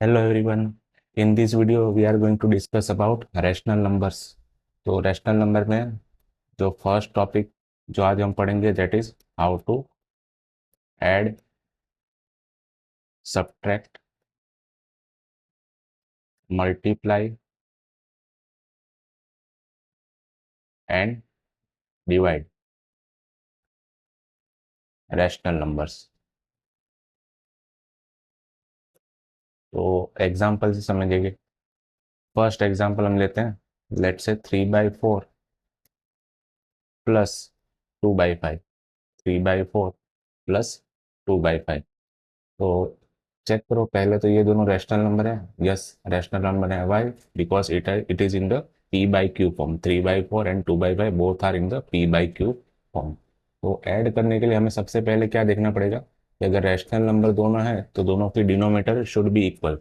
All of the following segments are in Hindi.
Hello everyone. In this video we are going to discuss about rational numbers. तो रैशनल नंबर में जो फर्स्ट टॉपिक जो आज हम पढ़ेंगे that is how to add, subtract, multiply and divide rational numbers. तो एग्जांपल से समझेंगे। फर्स्ट एग्जांपल हम लेते हैं। Let's say 3/4 plus 2/5। 3/4 प्लस 2/5। तो चेक करो पहले तो ये दोनों रैशनल नंबर है। यस, रैशनल नंबर है। Why? Because it is in the P by Q form. 3/4 and 2/5 both are in the P by Q form. तो ऐड करने के लिए हमें सबसे पहले क्या देखना पड़ेगा कि अगर रैशनल नंबर दोनों है तो दोनों की डिनोमीटर शुड बी इक्वल।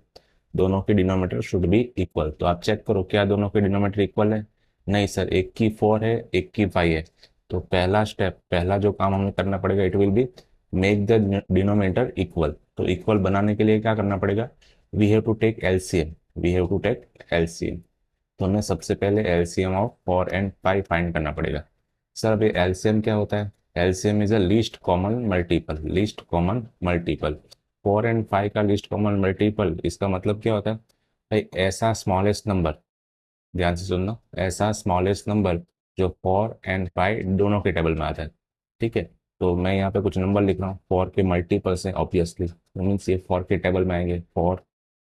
दोनों की डिनोमीटर शुड बी इक्वल। तो आप चेक करो क्या दोनों के डिनोमीटर इक्वल है। नहीं सर, एक की 4 है, एक की 5 है। तो पहला स्टेप, पहला जो काम हमें करना पड़ेगा, it will be make the denominator equal. तो इक्वल बनाने के लिए क्या करना पड़ेगा? We have to take LCM. We have to take LCM. तो हमें सबसे पहले एलसीएम ऑफ 4 एंड 5 फाइंड करना पड़ेगा। सर अभी एलसीएम क्या होता है? LCM is a least common multiple. Least common multiple 4 and 5 का लीस्ट कॉमन मल्टीपल, इसका मतलब क्या होता है भाई? ऐसा स्मॉलेस्ट नंबर, ध्यान से सुनना, ऐसा स्मॉलेस्ट नंबर जो 4 एंड 5 दोनों के टेबल में आता है। ठीक है, तो मैं यहाँ पे कुछ नंबर लिख रहा हूँ। 4 के मल्टीपल्स हैं ऑब्वियसली, मीन्स ये 4 के टेबल में आएंगे। 4,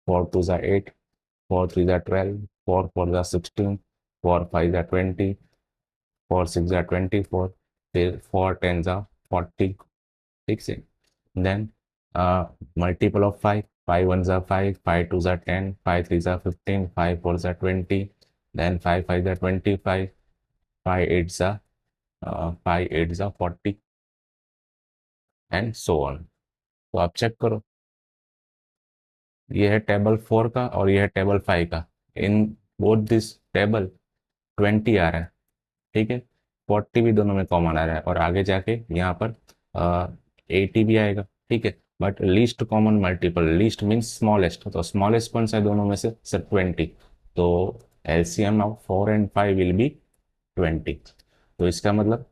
4 2 ज़ा 8, 4 3 ज़ा 12, 4 4 ज़ा 16, 4 5 ज़ा 20, 4 6 ज़ा 24, फिर 4 10 ज़ा 40। ठीक से, देन मल्टीपल ऑफ 5। 5 1 ज़ा 5, 5 2 ज़ा 10, 5 3 ज़ा 15, 5 4 ज़ा 20, देन 5 5 ज़ा 25, 5 8 ज़ा 5 8 ज़ा 40 एंड सो ऑन। तो आप चेक करो, ये है टेबल 4 का और ये है टेबल 5 का। इन बोथ दिस टेबल 20 आ रहा है। ठीक है, 40 भी दोनों में कॉमन आ रहा है और आगे जाके यहाँ पर 80 भी आएगा। ठीक है, but least common multiple, least means smallest, तो स्मॉलेस्ट कौन सा है दोनों में से? सर 20। तो LCM of 4 and 5 will be 20। तो इसका मतलब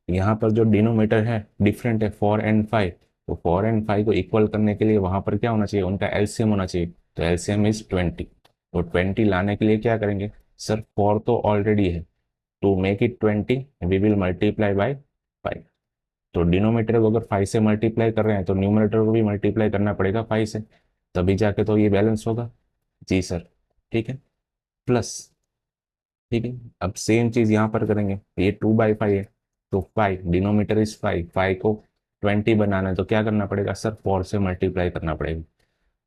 यहाँ पर जो डिनोमीटर है डिफरेंट है 4 एंड 5। तो 4 एंड 5 को इक्वल करने के लिए वहां पर क्या होना चाहिए? उनका एलसीएम होना चाहिए। तो एलसीएम इज 20। तो 20 लाने के लिए क्या करेंगे? सर 4 तो ऑलरेडी है, to make it 20 we will multiply by 5। तो डिनोमीटर को अगर 5 से मल्टीप्लाई कर रहे हैं तो न्यूमरेटर को भी मल्टीप्लाई करना पड़ेगा 5 से, तभी जाके तो ये बैलेंस होगा। जी सर, ठीक है। प्लस, ठीक है, अब सेम चीज यहाँ पर करेंगे। ये 2/5 है, तो 5 डिनोमीटर इज 5, 5 को 20 बनाना है तो क्या करना पड़ेगा? सर 4 से मल्टीप्लाई करना पड़ेगा।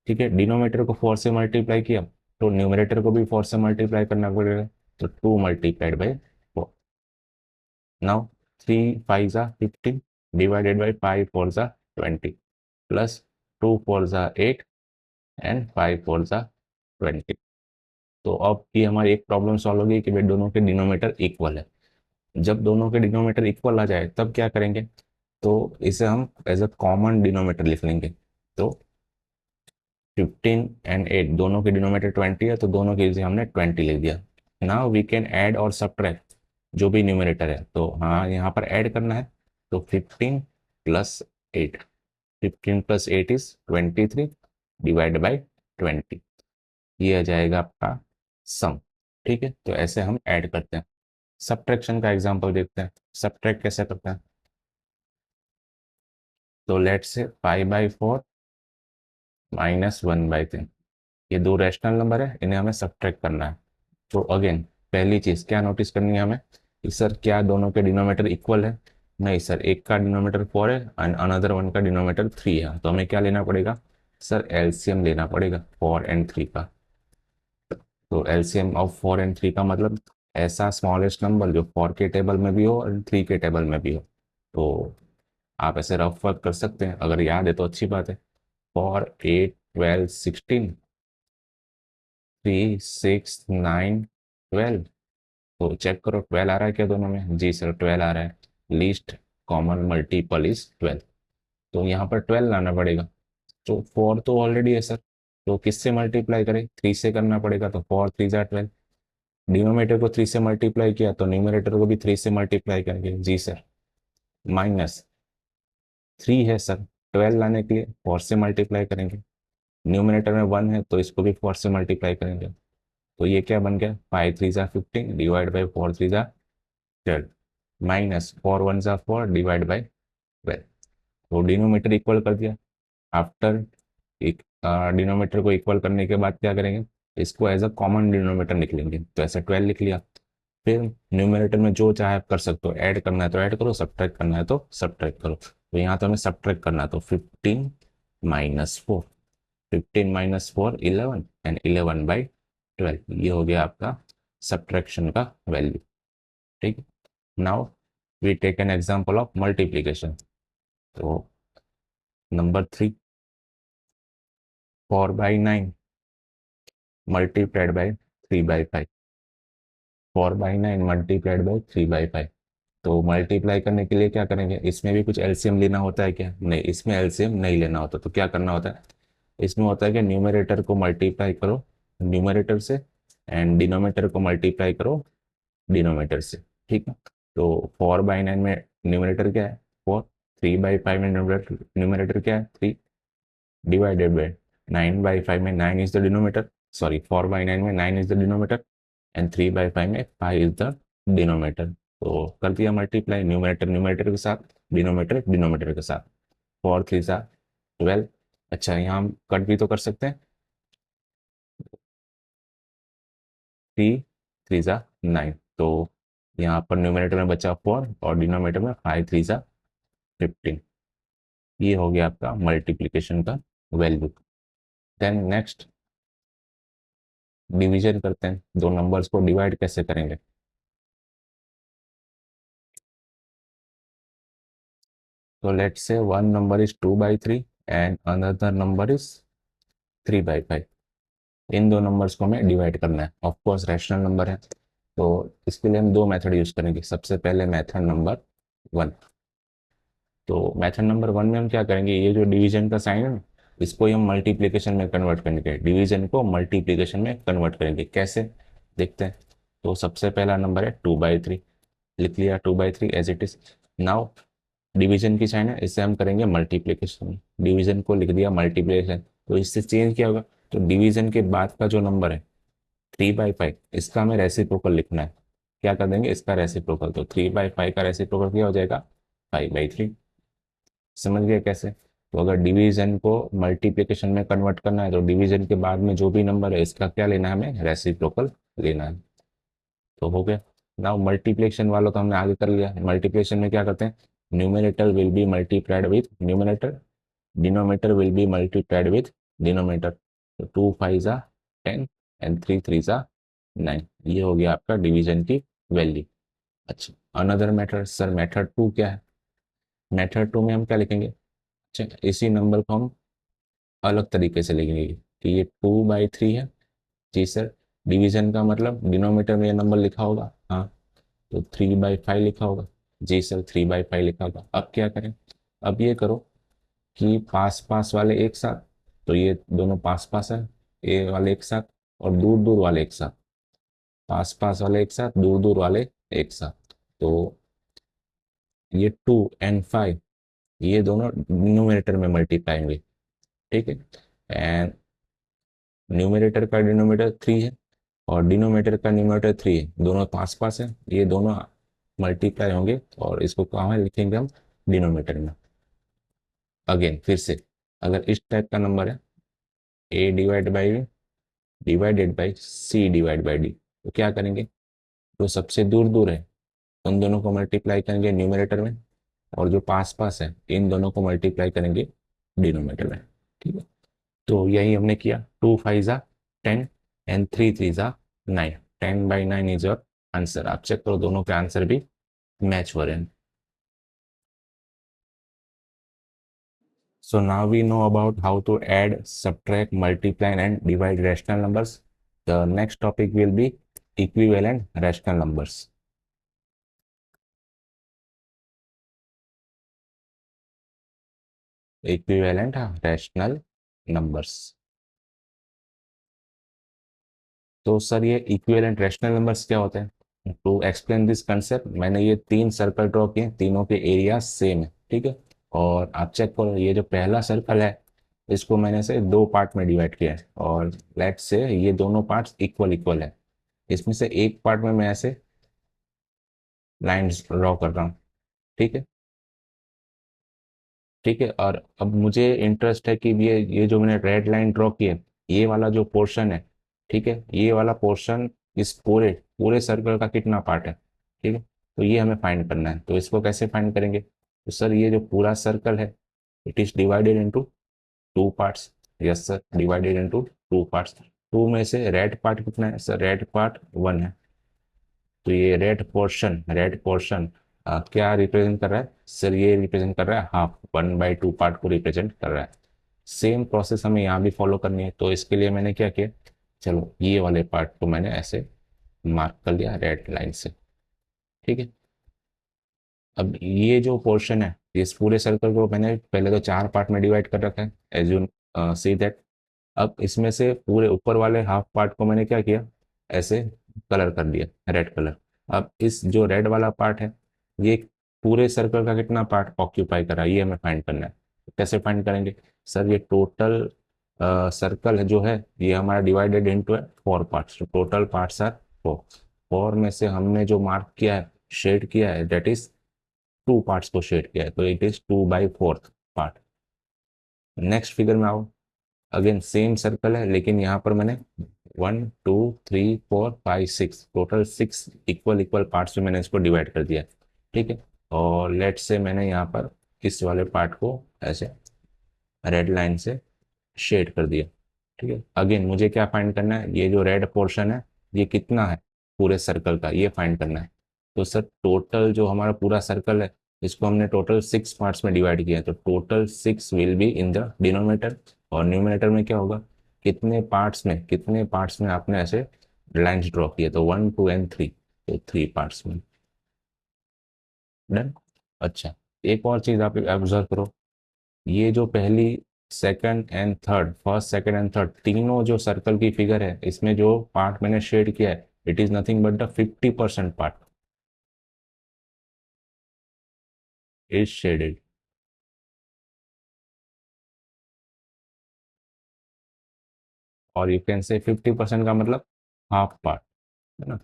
ठीक है, डिनोमीटर को 4 से मल्टीप्लाई किया तो न्यूमरेटर को भी 4 से मल्टीप्लाई करना पड़ेगा। तो 2 मल्टीप्लाइड बाई 4। नाउ 3 5 ज़ा 15 डिवाइडेड बाई 5 4 ज़ा 20 प्लस 2 4 ज़ा 8 एंड 5 4 ज़ा 20। तो अब ये हमारी एक प्रॉब्लम सॉल्व होगी कि भाई दोनों के डिनोमीटर इक्वल है। जब दोनों के डिनोमीटर इक्वल आ जाए तब क्या करेंगे? तो इसे हम एज अ कॉमन डिनोमीटर लिख लेंगे। तो 15 एंड 8 दोनों के डिनोमीटर 20 है, तो दोनों के लिए हमने 20 लिख दिया। नाउ वी कैन ऐड और सब्ट्रैक्ट जो भी न्यूमरेटर है। तो हाँ, यहाँ पर ऐड करना है। तो 15 plus 8, 15 plus 8 is 23 divide by 20। ये आ जाएगा आपका सम। ठीक है, तो ऐसे हम ऐड करते हैं। सब्ट्रैक्शन का एग्जांपल देखते हैं, सब्ट्रैक्ट कैसे करते हैं। तो लेट से 5/4 माइनस 1/3, ये दो रैशनल नंबर है, इन्हें हमें सब्ट्रैक्ट करना है। तो अगेन पहली चीज क्या नोटिस करनी है हमें कि सर क्या दोनों के डिनोमीटर इक्वल है? नहीं सर, एक का डिनोमीटर 4 है एंड अनदर वन का डिनोमीटर 3 है। तो हमें क्या लेना पड़ेगा? सर एलसीएम लेना पड़ेगा 4 एंड 3 का। तो एलसीएम ऑफ 4 एंड 3 का मतलब ऐसा स्मॉलेस्ट नंबर जो 4 के टेबल में भी हो और 3 के टेबल में भी हो। तो आप ऐसे रफ वर्क कर सकते हैं, अगर याद है तो अच्छी बात है। 4 8 12 16, 3 6 9 12। तो चेक करो 12 आ रहा है क्या दोनों में? जी सर 12 आ रहा है। Least common multiple is 12। तो यहाँ पर 12 लाना पड़ेगा। तो 4 तो ऑलरेडी है सर, तो किससे मल्टीप्लाई करें, 3 से करना पड़ेगा, तो 4 3 ज़ा 12। डिनोमिनेटर को 3 से मल्टीप्लाई किया तो न्यूमरेटर को भी 3 से मल्टीप्लाई करेंगे, जी सर। माइनस 3 है सर, 12 लाने के लिए 4 से मल्टीप्लाई करेंगे। न्यूमरेटर में 1 है तो इसको भी 4 से मल्टीप्लाई करेंगे। तो ये क्या बन गया, 5 3 ज़ा 15 डिवाइड बाई 4 3 ज़ा 12 माइनस 4 1 ज़ा 4 डिवाइड बाई 12। तो डिनोमीटर इक्वल कर दिया। आफ्टर एक डिनोमीटर को इक्वल करने के बाद क्या करेंगे, इसको एज अ कॉमन डिनोमीटर निकलेंगे, तो ऐसे 12 लिख लिया। फिर न्यूमरेटर में जो चाहे आप कर सकते हो, ऐड करना है तो ऐड करो, सब्ट्रैक्ट करना है तो सब्ट्रैक्ट करो। तो यहाँ तो हमें सब्ट्रैक्ट करना है, तो 15 माइनस 4, 15 माइनस 4 11 एंड 11 बाई 12, ये हो गया आपका सब्ट्रैक्शन का वैल्यू। ठीक है, now we take an example of multiplication. तो number 3, 4/9 multiplied by 3/5, 4/9 multiplied by 3/5। तो मल्टीप्लाई करने के लिए क्या करेंगे, इसमें भी कुछ एलसीएम लेना होता है क्या, नहीं, इसमें एलसीएम नहीं लेना होता। तो क्या करना होता है, इसमें होता है कि न्यूमरेटर को मल्टीप्लाई करो न्यूमरेटर से एंड डिनोमीटर को मल्टीप्लाई करो डिनोमीटर से। ठीक है, तो 4/9 में न्यूमरेटर क्या है 4, 3/5 में न्यूमरेटर क्या है 3, डिवाइडेड बाई 9/5 में 9 इज द डिनोमीटर, सॉरी 4/9 में 9 इज द डिनोमीटर एंड 3/5 में 5 इज द डिनोमीटर। तो कर दिया मल्टीप्लाई, न्यूमरेटर न्यूमरेटर के साथ, डिनोमीटर डिनोमीटर के साथ। 4 3 सा 12। अच्छा, यहाँ हम कट भी तो कर सकते हैं, 3 3 सा 9। तो यहाँ पर न्यूमरेटर में बचा 4 और डिनोमीटर में 5 3 सा 15। ये हो गया आपका मल्टीप्लिकेशन का वैल्यू। देन नेक्स्ट डिवीजन करते हैं, दो नंबर्स को डिवाइड कैसे करेंगे। So let's say one number is 2/3 and another number is 3/5। इन दो नंबर्स को हमें डिवाइड करना है, ऑफ कोर्स रैशनल नंबर है, तो इसके लिए हम दो मेथड यूज करेंगे। सबसे पहले मेथड नंबर 1। तो मेथड नंबर 1 में हम क्या करेंगे, ये जो डिवीजन का साइन है ना, इसको ही हम मल्टीप्लिकेशन में कन्वर्ट करेंगे, डिवीजन को मल्टीप्लिकेशन में कन्वर्ट करेंगे। कैसे, देखते हैं। तो सबसे पहला नंबर है 2/3, लिख लिया 2/3 as it is. Now division की साइन है, इससे हम करेंगे मल्टीप्लिकेशन, डिवीजन को लिख दिया मल्टीप्लिकेशन, तो इससे चेंज क्या होगा, तो डिवीजन के बाद का जो नंबर है 3/5, इसका हमें रेसिप्रोकल लिखना है। क्या कर देंगे, इसका रेसिप्रोकल, तो 3/5 का रेसिप्रोकल क्या हो जाएगा 5/3। समझ गए कैसे। तो अगर डिवीजन को मल्टीप्लिकेशन में कन्वर्ट करना है तो डिवीजन के बाद में जो भी नंबर है इसका क्या लेना है, हमें रेसिप्रोकल लेना है। तो हो गया। नाउ मल्टीप्लिकेशन वाला तो हमने आगे कर लिया, मल्टीप्लिकेशन में क्या करते हैं, numerator will be multiplied with numerator, denominator will be multiplied with denominator. तो 2 5 ज़ा 10 एंड 3 3 ज़ा 9, ये हो गया आपका डिवीजन की वैल्यू। अच्छा, अनदर मेथड, सर मेथड 2 क्या है, मेथड 2 में हम क्या लिखेंगे, अच्छा इसी नंबर को हम अलग तरीके से लिखेंगे कि ये 2/3 है, जी सर। डिवीजन का मतलब डिनोमीटर में ये नंबर लिखा होगा, हाँ, तो 3/5 लिखा होगा, जी सर 3/5 लिखा होगा। अब क्या करें, अब ये करो कि पास पास वाले एक साथ, तो ये दोनों पास पास है, ए वाले एक साथ और दूर दूर वाले एक साथ, पास पास वाले एक साथ, दूर दूर वाले एक साथ। तो ये 2 and 5, ये दोनों न्यूमरेटर में मल्टीप्लाई होंगे। ठीक है, एंड न्यूमरेटर का डिनोमीटर 3 है और डिनोमीटर का न्यूमरेटर 3 है, दोनों पास पास है, ये दोनों मल्टीप्लाई होंगे और इसको कहाँ लिखेंगे हम, डिनोमीटर में। अगेन फिर से, अगर इस टाइप का नंबर है A divide by divided by C divide by D, तो क्या करेंगे, जो सबसे दूर दूर है उन दोनों को मल्टीप्लाई करेंगे न्यूमरेटर में और जो पास पास है इन दोनों को मल्टीप्लाई करेंगे डिनोमीटर में। ठीक है, तो यही हमने किया, 2 5 ज़ा 10 एंड 3 3 ज़ा 9, 10/9 इज योर आंसर। आप चेक करो दोनों के आंसर भी मैच हो रहे हैं। So now we know about how to add, subtract, multiply and divide rational numbers. The next topic will be equivalent rational numbers. Equivalent rational numbers. तो सर ये इक्विवेलेंट रैशनल नंबर्स क्या होते हैं? टू एक्सप्लेन दिस कंसेप्ट मैंने ये 3 सर्कल ड्रॉ किए, तीनों के एरिया सेम है, ठीक है। और आप चेक करो, ये जो पहला सर्कल है इसको मैंने से 2 पार्ट में डिवाइड किया है, और लेट से ये दोनों पार्ट्स इक्वल इक्वल है। इसमें से एक पार्ट में मैं ऐसे लाइंस ड्रॉ कर रहा हूँ, ठीक है। ठीक है, और अब मुझे इंटरेस्ट है कि ये जो मैंने रेड लाइन ड्रॉ की है, ये वाला जो पोर्शन है, ठीक है, ये वाला पोर्शन इस पूरे पूरे सर्कल का कितना पार्ट है, ठीक है। तो ये हमें फाइंड करना है, तो इसको कैसे फाइंड करेंगे? तो सर ये जो पूरा सर्कल है it is divided into 2 parts. Yes sir, divided into 2 parts. 2 में से रेड पार्ट कितना है सर? रेड पार्ट 1 है। तो ये रेड पोर्शन क्या रिप्रेजेंट कर रहा है सर? ये रिप्रेजेंट कर रहा है हाफ, 1/2 पार्ट को रिप्रेजेंट कर रहा है। सेम प्रोसेस हमें यहाँ भी फॉलो करनी है, तो इसके लिए मैंने क्या किया, चलो ये वाले पार्ट को मैंने ऐसे मार्क कर लिया रेड लाइन से, ठीक है। अब ये जो पोर्शन है इस पूरे सर्कल को मैंने पहले तो 4 पार्ट में डिवाइड कर रखा है, एज यू सी दैट। अब इसमें से पूरे ऊपर वाले हाफ पार्ट को मैंने क्या किया, ऐसे कलर कर दिया रेड कलर। अब इस जो रेड वाला पार्ट है ये पूरे सर्कल का कितना पार्ट ऑक्यूपाई कर रहा है, ये हमें फाइंड करना है। कैसे फाइंड करेंगे सर? ये टोटल सर्कल है जो है ये हमारा divided into 4 parts, total parts are 4। 4 में से हमने जो मार्क किया है, शेड किया है, दैट इज 2 पार्ट्स को शेड किया है, तो it is 2/4 part. Next figure में आओ, अगेन सेम सर्कल है लेकिन यहाँ पर मैंने 1 2 3 4 5 6 टोटल 6 इक्वल इक्वल पार्ट्स में मैंने इसको डिवाइड कर दिया, ठीक है। और लेट से मैंने यहाँ पर इस वाले पार्ट को ऐसे रेड लाइन से शेड कर दिया, ठीक है। अगेन मुझे क्या फाइंड करना है, ये जो रेड पोर्शन है ये कितना है पूरे सर्कल का, ये फाइंड करना है। तो सर टोटल जो हमारा पूरा सर्कल है इसको हमने टोटल 6 पार्ट्स में डिवाइड किया है, तो total 6 will be in the denominator. और न्यूमिनेटर में क्या होगा, कितने पार्ट्स में आपने ऐसे लाइंस ड्रॉ किए, तो 1 2 एंड 3, तो 3 पार्ट्स में। डन। अच्छा, एक और चीज आप ऑब्जर्व करो, ये जो पहली second and third, first second and third तीनों जो सर्कल की फिगर है इसमें जो पार्ट मैंने शेड किया है it is nothing but the 50% part is shaded. और यू कैन से 50% का मतलब हाफ पार्ट, है ना।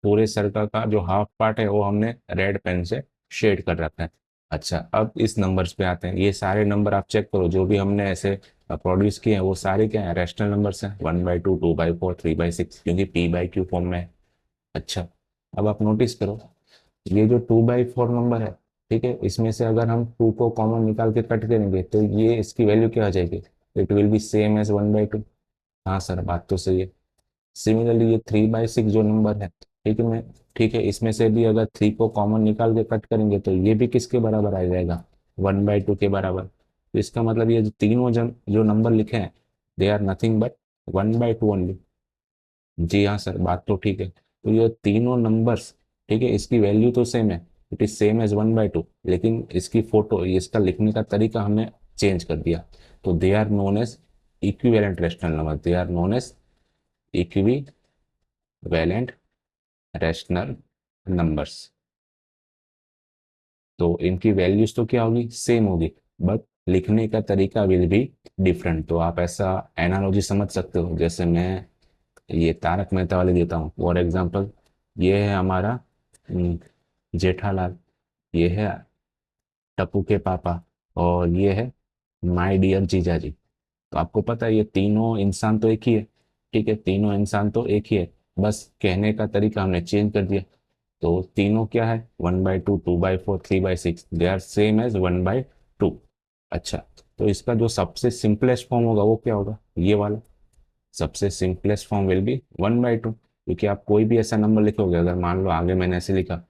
पूरे सर्कल का जो हाफ पार्ट है वो हमने रेड पेन से शेड कर रखा है। अच्छा, अब इस नंबर्स पे आते हैं। ये सारे नंबर आप चेक करो जो भी हमने ऐसे प्रोड्यूस किए हैं वो सारे क्या है, रैशनल नंबर्स हैं, 1/2 2/4 3/6, क्योंकि p/q फॉर्म में है। अच्छा, अब आप नोटिस करो, ये जो 2/4 नंबर है, ठीक है, इसमें से अगर हम 2 को कॉमन निकाल के कट करेंगे तो ये इसकी वैल्यू क्या आ जाएगी? It will be same as 1/2। हाँ सर, बात तो सही है। सिमिलरली ये 3/6 जो नंबर है, ठीक है, मैं ठीक है, इसमें से भी अगर 3 को कॉमन निकाल के कट करेंगे तो ये भी किसके बराबर आ जाएगा? 1/2 के बराबर। तो इसका मतलब ये जो तीनों जो नंबर लिखे हैं they are nothing but 1/2 only. जी हाँ सर, बात तो ठीक है। तो ये तीनों नंबर्स, ठीक है, इसकी वैल्यू तो सेम है, इट इज सेम एज 1/2, लेकिन इसकी फोटो, इसका लिखने का तरीका हमने चेंज कर दिया। तो they are known as equivalent rational number, they are known as equivalent rational numbers. तो इनकी वैल्यूज तो क्या होगी, सेम होगी, बट लिखने का तरीका विल बी डिफरेंट। तो आप ऐसा एनालॉजी समझ सकते हो, जैसे मैं ये तारक मेहता वाले देता हूँ फॉर एग्जांपल। ये है हमारा जेठालाल, ये है टप्पू के पापा, और ये है माय डियर जीजा जी। तो आपको पता है ये तीनों इंसान तो एक ही है, ठीक है, तीनों इंसान तो एक ही है, बस कहने का तरीका हमने चेंज कर दिया। तो तीनों क्या है, 1/2 2/4 3/6, दे आर सेम एज 1/2। अच्छा, तो इसका जो सबसे सिंपलेस्ट फॉर्म होगा वो क्या होगा, ये वाला। सबसे सिंपलेस्ट फॉर्म विल बी 1/2, क्योंकि आप कोई भी ऐसा नंबर लिखोगे, अगर मान लो आगे मैंने ऐसे लिखा,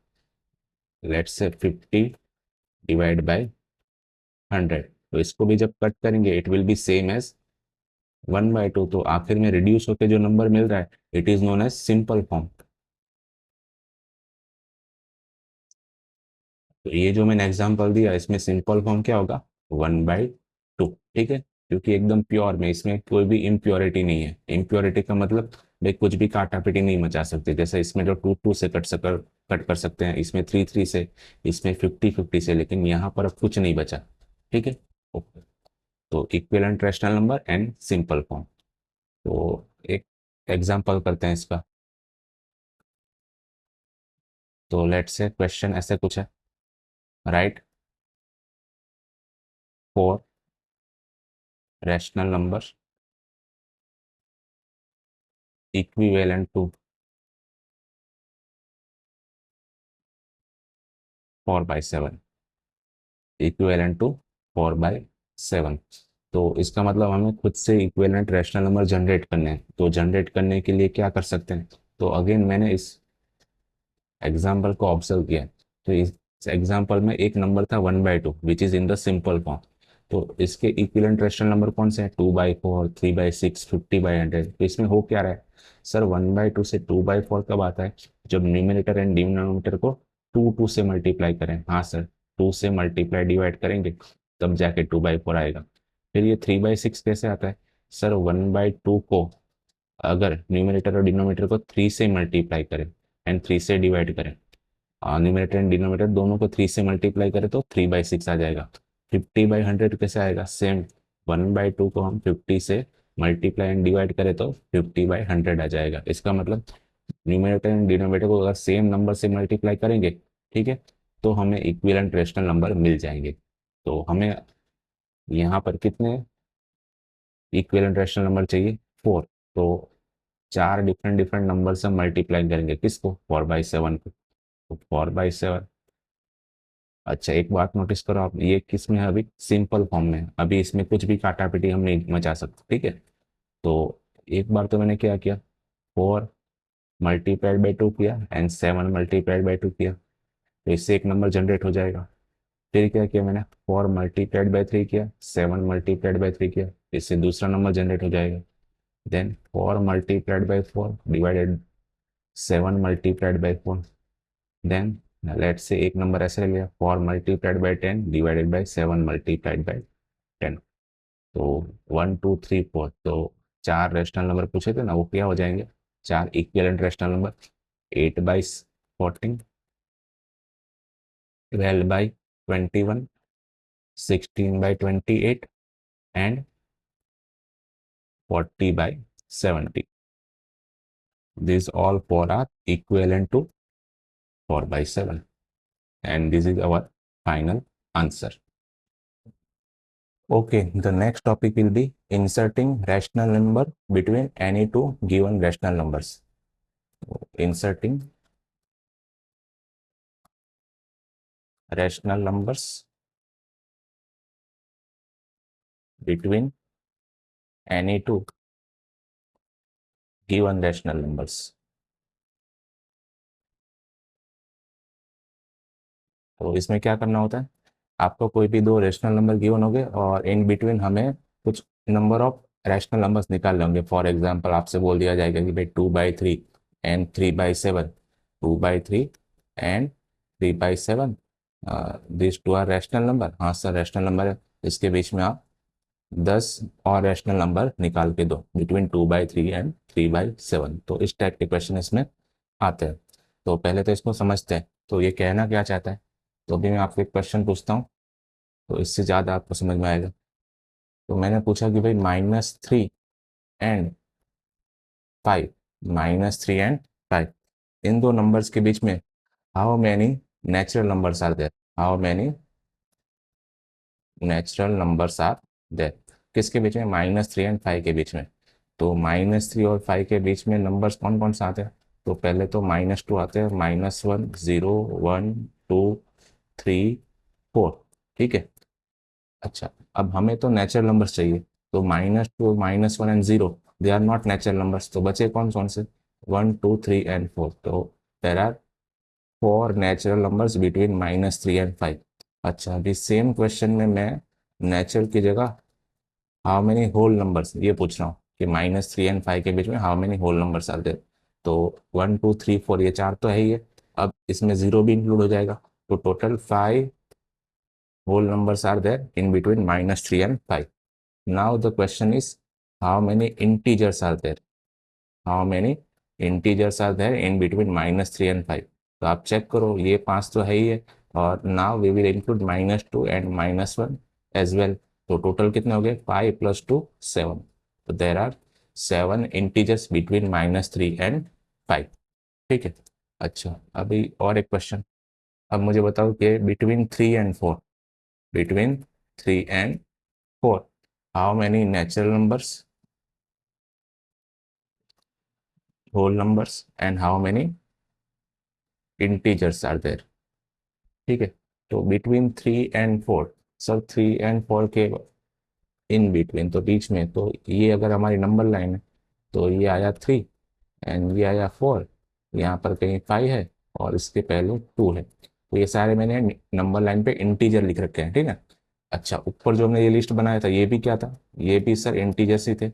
लेट्स से 50/100, तो इसको भी जब कट करेंगे it will be same as 1/2। तो आखिर में रिड्यूस होकर जो नंबर मिल रहा है it is known as simple form. तो ये जो मैंने एग्जांपल दिया इसमें सिंपल फॉर्म क्या होगा, 1/2, ठीक है, क्योंकि एकदम प्योर में इसमें कोई भी इम्प्योरिटी नहीं है। इम्प्योरिटी का मतलब भाई कुछ भी काटापीटी नहीं मचा सकते, जैसे इसमें जो 2 2 से कट कर सकते हैं, इसमें 3 3 से, इसमें 50 50 से, लेकिन यहाँ पर अब कुछ नहीं बचा। ठीक है, ओके। तो equivalent rational number and simple form. तो एक एग्जांपल करते हैं इसका। तो लेट्स से क्वेश्चन ऐसे कुछ है, write 4 rational number equivalent to 4/7, equivalent to 4/7। तो इसका मतलब हमें खुद से इक्विवेलेंट रैशनल नंबर जनरेट करने हैं। तो जनरेट करने के लिए क्या कर सकते हैं? तो अगेन मैंने इस एग्जाम्पल को ऑब्जर्व किया। तो इस एग्जाम्पल में एक नंबर था 1/2 which is in the simple form. तो इसके इक्विवेलेंट रैशनल नंबर कौन से हैं? 2/4, 3/6, 50/100। तो इसमें हो क्या रहा है सर? 1/2 से 2/4 कब आता है? जब न्यूमिनेटर एंड डिनोमिनेटर को 2 से मल्टीप्लाई करें। हाँ सर, 2 से मल्टीप्लाई डिवाइड करेंगे तब जाके 2/4 आएगा। फिर ये 3/6 कैसे आता है? सर 1/2 को अगर न्यूमिनेटर और डिनोमिनेटर को 3 से मल्टीप्लाई करें एंड 3 से डिवाइड करें, न्यूमरेटर एंड डिनोमिनेटर दोनों को 3 से मल्टीप्लाई करें तो 3/6 आ जाएगा। 50/100 कैसे आएगा? सेम 1/2 को हम 50 से मल्टीप्लाई एंड डिवाइड करें तो 50/100 आ जाएगा। इसका मतलब न्यूमरेटर एंड डिनोमिनेटर को अगर सेम नंबर से मल्टीप्लाई करेंगे, ठीक है, तो हमें इक्विवेलेंट रेशनल नंबर मिल जाएंगे। तो हमें यहाँ पर कितने इक्विवेलेंट रेशनल नंबर चाहिए? 4। तो 4 डिफरेंट डिफरेंट नंबर से मल्टीप्लाई करेंगे किसको? 4/7 को। तो 4/7। अच्छा एक बात नोटिस करो आप, ये किस में है? अभी सिंपल फॉर्म में है। अभी इसमें कुछ भी काटापीटी हम नहीं मचा सकते, ठीक है। तो एक बार तो मैंने क्या किया, 4 × 2 किया एंड 7 × 2 किया, तो इससे एक नंबर जनरेट हो जाएगा। फिर क्या किया मैंने? 4 × 3 किया, 7 × 3 किया, इससे दूसरा नंबर जनरेट हो जाएगा। Then 4 × 4 divided 7 × 4, then let's say एक नंबर ऐसे ले लिया, 4 × 10 डिवाइडेड बाई 7 × 10। तो 1 2 3 4, तो 4 रेशनल नंबर पूछे थे ना, वो क्या हो जाएंगे? 4 equivalent rational number. 8/14, 12/21, 16/28 and 40/70। These all four are equivalent to 4/7, and this is our final answer. Okay, the next topic will be inserting rational number between any two given rational numbers. Inserting rational numbers between any two given rational numbers. तो इसमें क्या करना होता है? आपको कोई भी दो रेशनल नंबर गिवन होंगे और इन बिटवीन हमें कुछ नंबर ऑफ रैशनल नंबर्स निकालने होंगे। फॉर एग्जांपल आपसे बोल दिया जाएगा कि भाई 2/3 and 3/7, 2/3 and 3/7, this two are rational number. हाँ सर रैशनल नंबर है। इसके बीच में आप 10 और रैशनल नंबर निकाल के दो बिटवीन 2/3 एंड 3/7। तो इस टाइप के क्वेश्चन इसमें आते हैं। तो पहले तो इसको समझते हैं, तो ये कहना क्या चाहता है। तो अभी मैं आपको एक क्वेश्चन पूछता हूँ, तो इससे ज़्यादा आपको समझ में आएगा। तो मैंने पूछा कि भाई -3 एंड 5, -3 एंड 5, इन दो नंबर्स के बीच में how many natural numbers are there? How many natural numbers are there? किसके बीच में? -3 एंड 5 के बीच में। तो -3 और 5 के बीच में नंबर्स कौन कौन से आते हैं? तो पहले तो -2 आते हैं, -1, 0, 1, 2, 3, 4, ठीक है। अच्छा, अब हमें तो नेचुरल नंबर्स चाहिए। तो -2, -1 and 0 they are not natural numbers. तो बचे कौन कौन से? 1 2 3 एंड 4। तो there are 4 natural numbers between -3 and 5। अच्छा, अभी सेम क्वेश्चन में मैं नेचुरल की जगह हाउ मेनी होल नंबर्स ये पूछ रहा हूँ कि -3 एंड 5 के बीच में how many whole numbers are there. तो 1 2 3 4 ये चार तो है ही है। अब इसमें जीरो भी इंक्लूड हो जाएगा। तो total 5 whole numbers are there in between -3 and 5. Now the question is how many integers are there? How many integers are there in between -3 and 5। तो आप चेक करो, ये 5 तो है ही है, और now we will include -2 and -1 as well. तो टोटल कितने हो गए? 5 + 2 7। तो there are 7 integers between -3 and 5। ठीक है। अच्छा, अभी और एक क्वेश्चन। अब मुझे बताओ कि between 3 and 4, between 3 and 4, how many natural numbers, whole numbers, and how many integers are there? ठीक है। तो बिटवीन 3 एंड 4, सर 3 एंड 4 के इन बिटवीन, तो बीच में, तो ये अगर हमारी नंबर लाइन है तो ये आया 3 एंड ये आया 4, यहाँ पर कहीं 5 है और इसके पहले 2 है। तो ये सारे मैंने नंबर लाइन पे इंटीजर लिख रखे हैं। ठीक है। अच्छा, ऊपर जो हमने ये लिस्ट बनाया था ये भी क्या था? ये भी सर इंटीजर्स ही थे,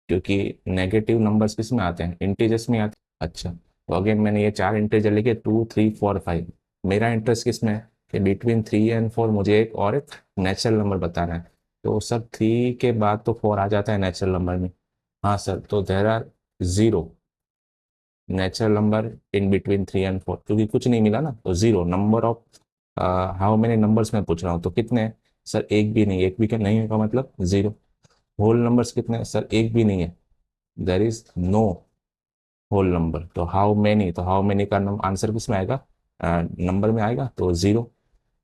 क्योंकि नेगेटिव नंबर्स किस में आते हैं? इंटीजर्स में आते हैं। अच्छा, तो अगेन मैंने ये 4 इंटीजर लिखे, 2 3 4 5। मेरा इंटरेस्ट किस में है कि बिटवीन 3 एंड 4 मुझे एक नेचुरल नंबर बताना है। तो सर 3 के बाद तो 4 आ जाता है नेचुरल नंबर में। हाँ सर, तो there are 0 natural number in between 3 and 4, क्योंकि कुछ नहीं मिला ना, तो 0 number of, how many numbers मैं पूछ रहा हूँ, तो कितने हैं? सर एक भी नहीं, एक भी क्या नहीं होगा, मतलब 0। होल नंबर्स कितने हैं? सर एक भी नहीं है, there is no whole number. तो हाउ मेनी, तो हाउ मेनी का आंसर किस में आएगा? नंबर में आएगा, तो 0।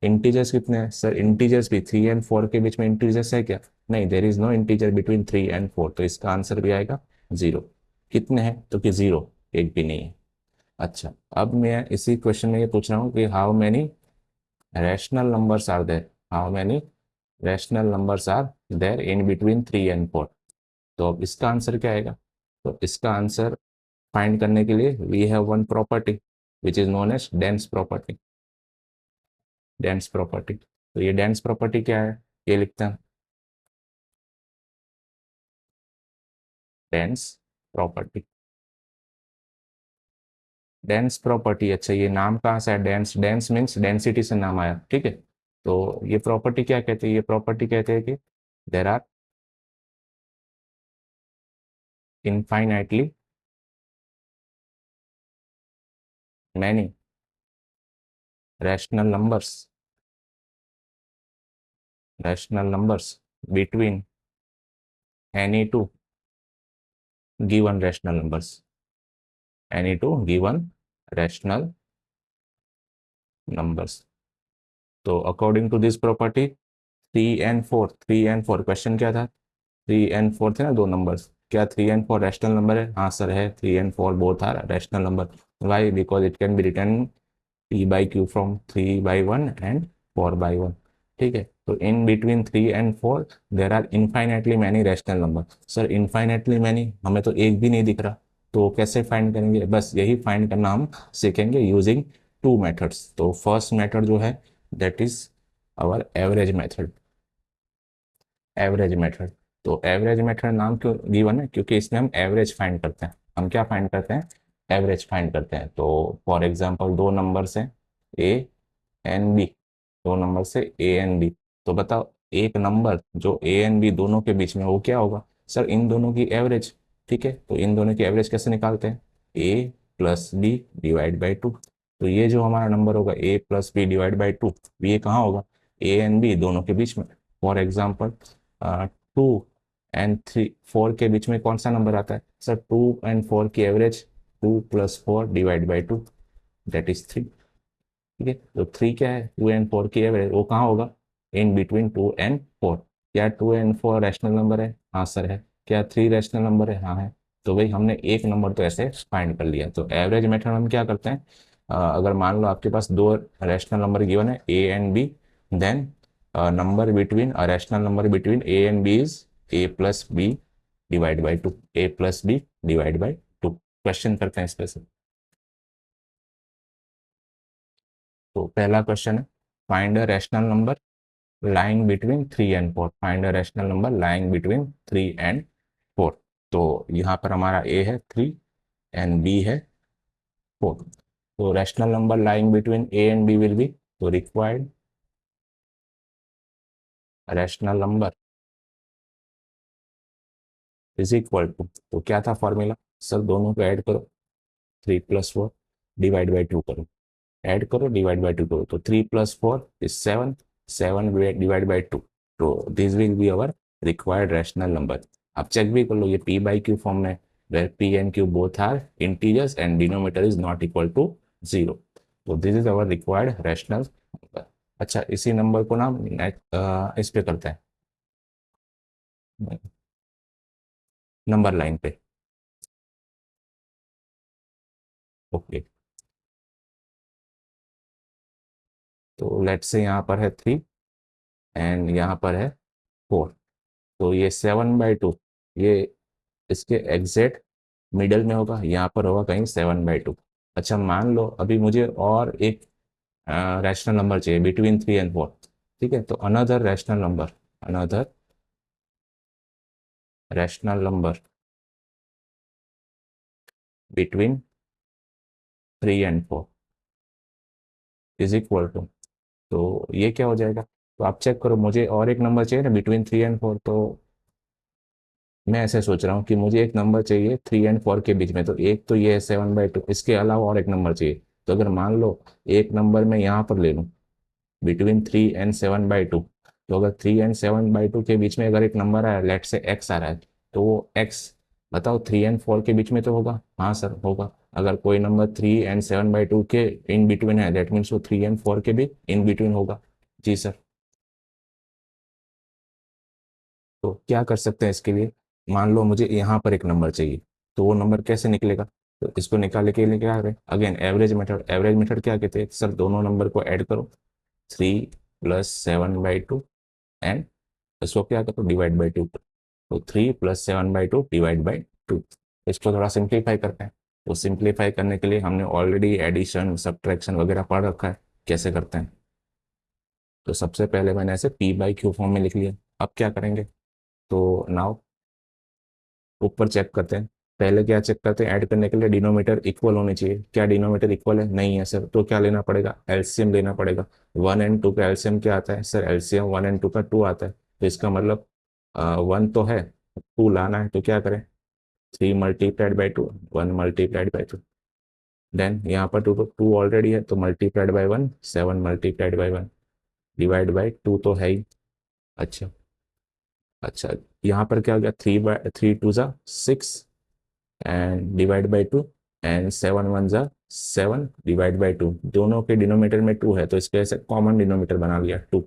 इंटीजर्स कितने हैं? सर इंटीजर्स भी 3 एंड 4 के बीच में इंटीजर्स है क्या? नहीं, there is no integer between 3 and 4, तो इसका आंसर भी आएगा 0। कितने हैं? तो कि 0, एक भी नहीं है। अच्छा, अब मैं इसी क्वेश्चन में ये पूछ रहा हूँ कि how many rational numbers are there, how many rational numbers are there in between 3 and 4। तो अब इसका आंसर क्या आएगा? तो इसका आंसर फाइंड करने के लिए we have one property which is known as dense property. Dense property, तो ये डेंस प्रॉपर्टी क्या है? ये लिखते हैं, डेंस प्रॉपर्टी। डेंस प्रॉपर्टी, अच्छा ये नाम कहाँ से है? डेंस, डेंस मीन्स डेंसिटी से नाम आया। ठीक है। तो ये प्रॉपर्टी क्या कहते हैं? ये प्रॉपर्टी कहते हैं कि there are infinitely many rational numbers, rational numbers between any two given rational numbers, any two given rational numbers. तो according to this property 3 and 4, 3 and 4, question क्या था? 3 एंड 4 थे ना दो नंबर्स, क्या 3 एंड 4 रैशनल नंबर है? हाँ सर है, 3 and 4 both are rational number. Why? Because it can be written p/q from 3/1 and 4/1। ठीक है। तो in between 3 and 4 there are infinitely many rational number. Sir infinitely many, हमें तो एक भी नहीं दिख रहा, तो कैसे फाइंड करेंगे? बस यही फाइंड करना हम सीखेंगे यूजिंग 2 मेथड्स। तो फर्स्ट मेथड जो है that is our average method, average method. तो एवरेज मेथड नाम क्यों गिवन है? क्योंकि इसमें हम एवरेज फाइंड करते हैं। हम क्या फाइंड करते हैं? एवरेज फाइंड करते हैं। तो फॉर एग्जांपल दो नंबर्स हैं ए एंड बी, दो नंबर से ए एंड बी। तो बताओ एक नंबर जो ए एंड बी दोनों के बीच में वो क्या होगा? सर इन दोनों की एवरेज। ठीक है। तो इन दोनों की एवरेज कैसे निकालते हैं? ए प्लस बी डिवाइड बाई 2। तो ये जो हमारा नंबर होगा ए प्लस बी डिवाइड बाई 2, ये कहाँ होगा? ए एंड बी दोनों के बीच में। फॉर एग्जाम्पल 2 एंड 4 के बीच में कौन सा नंबर आता है? सर 2 एंड 4 की average 2 + 4 divide by 2, that is 3। ठीक है। तो 3 क्या है? 2 एंड 4 की एवरेज, वो कहाँ होगा? In between 2 and 4। क्या 2 एंड 4 रैशनल नंबर है? हाँ सर है। क्या 3 रैशनल नंबर है? हाँ है। तो भाई हमने एक नंबर तो ऐसे फाइंड कर लिया। तो एवरेज मेथड हम क्या करते हैं, अगर मान लो आपके पास दो रैशनल नंबर गिवन है A and B, then number between rational number between A and B is A plus B divide by 2, A plus B divide by 2। Question करते हैं इस पे से। तो पहला क्वेश्चन है, find a rational number lying between 3 and 4, find a rational number lying between 3 and 4। तो यहाँ पर हमारा a है 3 एंड b है 4। तो rational number lying between a and b will be, तो required rational number is equal to, तो क्या था फॉर्मूला सर, दोनों को ऐड करो, 3 + 4 डिवाइड बाई 2 करो, ऐड करो डिवाइड बाई 2 करो, तो 3 + 4 इज 7, 7 डिवाइड बाई 2, तो this will be our required rational number. आप चेक भी कर लो, ये पी बाई क्यू फॉर्म में, where P and Q both are integers and denominator is not equal to 0, तो this is our required rational number. अच्छा, इसी नंबर को ना इस पे करते हैं, नंबर लाइन पे। ओके, तो लेट्स से यहाँ पर है 3 एंड यहाँ पर है 4, तो ये 7/2, ये इसके एग्जैक्ट मिडल में होगा, यहाँ पर होगा कहीं 7/2। अच्छा, मान लो अभी मुझे और एक रैशनल नंबर चाहिए बिटवीन 3 and 4, ठीक है, तो another rational number, another rational number between 3 and 4 is equal to, तो ये क्या हो जाएगा, तो आप चेक करो, मुझे और एक नंबर चाहिए ना बिटवीन 3 and 4, तो मैं ऐसे सोच रहा हूँ कि मुझे एक नंबर चाहिए 3 and 4 के बीच में, तो एक तो ये है 7/2, इसके अलावा और एक नंबर चाहिए, तो अगर मान लो एक नंबर मैं यहाँ पर ले लूँ बिटवीन 3 and 7/2, तो अगर 3 and 7/2 के बीच में अगर एक नंबर आया, लेट से एक्स आ रहा है, तो वो एक्स बताओ 3 and 4 के बीच में तो होगा, हाँ सर होगा। अगर कोई नंबर 3 and 7/2 के इन बिटवीन है, दैट मीन्स वो 3 and 4 के भी इन बिटवीन होगा। जी सर। तो क्या कर सकते हैं इसके लिए, मान लो मुझे यहाँ पर एक नंबर चाहिए, तो वो नंबर कैसे निकलेगा, तो इसको निकालने के लिए क्या करें, again average method, average method क्या कहते हैं सर, दोनों नंबर को ऐड करो, 3 + 7/2 एंड इसको क्या करो, डिवाइड बाई 2, तो 3 + 7/2 डिवाइड बाई 2। इसको थोड़ा सिंप्लीफाई करते हैं, तो सिंप्लीफाई करने के लिए हमने ऑलरेडी एडिशन सब्ट्रैक्शन वगैरह पढ़ रखा है, कैसे करते हैं। तो सबसे पहले मैंने ऐसे पी बाई क्यू फॉर्म में लिख लिया। अब क्या करेंगे, तो नाउ ऊपर चेक करते हैं, पहले क्या चेक करते हैं, ऐड करने के लिए डिनोमीटर इक्वल होने चाहिए, क्या डिनोमीटर इक्वल है, नहीं है सर, तो क्या लेना पड़ेगा, एलसीएम लेना पड़ेगा। 1 and 2 का एलसीएम क्या आता है सर, एलसीएम 1 and 2 का 2 आता है, तो इसका मतलब 1 तो है, 2 लाना है, तो क्या करें, 3 × 2 1 × 2 देन यहाँ पर 2 तो 2 ऑलरेडी है, तो मल्टीप्लाइड बाई 1 7 × 1 डिवाइड बाई 2 तो है ही। अच्छा, अच्छा, यहाँ पर क्या हो गया, 3 × 2 = 6 and divide by 2 and 7 × 1 = 7 divide by 2, दोनों के डिनोमीटर में 2 है, तो इसके ऐसे कॉमन डिनोमीटर बना लिया 2।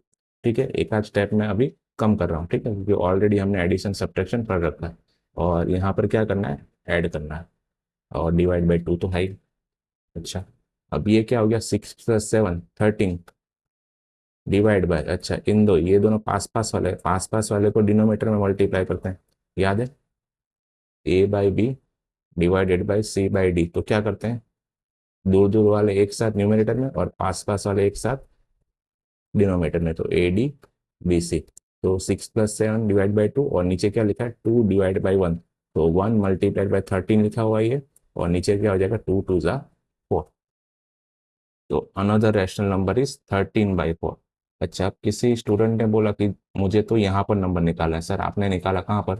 ठीक है, एक आध स्टेप में अभी कम कर रहा हूँ, ठीक है, क्योंकि ऑलरेडी हमने एडिशन सब्ट्रैक्शन पढ़ रखा है, और यहाँ पर क्या करना है, ऐड करना है, और डिवाइड बाई 2 तो है ही। अच्छा, अब ये क्या हो गया, 6 + 7 13 डिवाइड बाय, अच्छा इन दो, ये दोनों पास पास पास वाले को डिनोमीटर में मल्टीप्लाई करते हैं, याद है, a/b डिवाइडेड बाई c/d, तो क्या करते हैं, दूर दूर वाले एक साथ न्यूमरेटर में और पास पास वाले एक साथ डिनोमीटर में, तो AD BC, तो 6 + 7 डिवाइड बाई 2, और नीचे क्या लिखा है, 2 डिवाइड बाई 1, तो 1 मल्टीप्लाइड बाई 13 लिखा हुआ है ये, और नीचे क्या हो जाएगा, 2 × 2 = 4, तो अनदर रैशनल नंबर इज 13/4। अच्छा, अब किसी स्टूडेंट ने बोला कि मुझे तो यहाँ पर नंबर निकालना है सर, आपने निकाला कहाँ पर,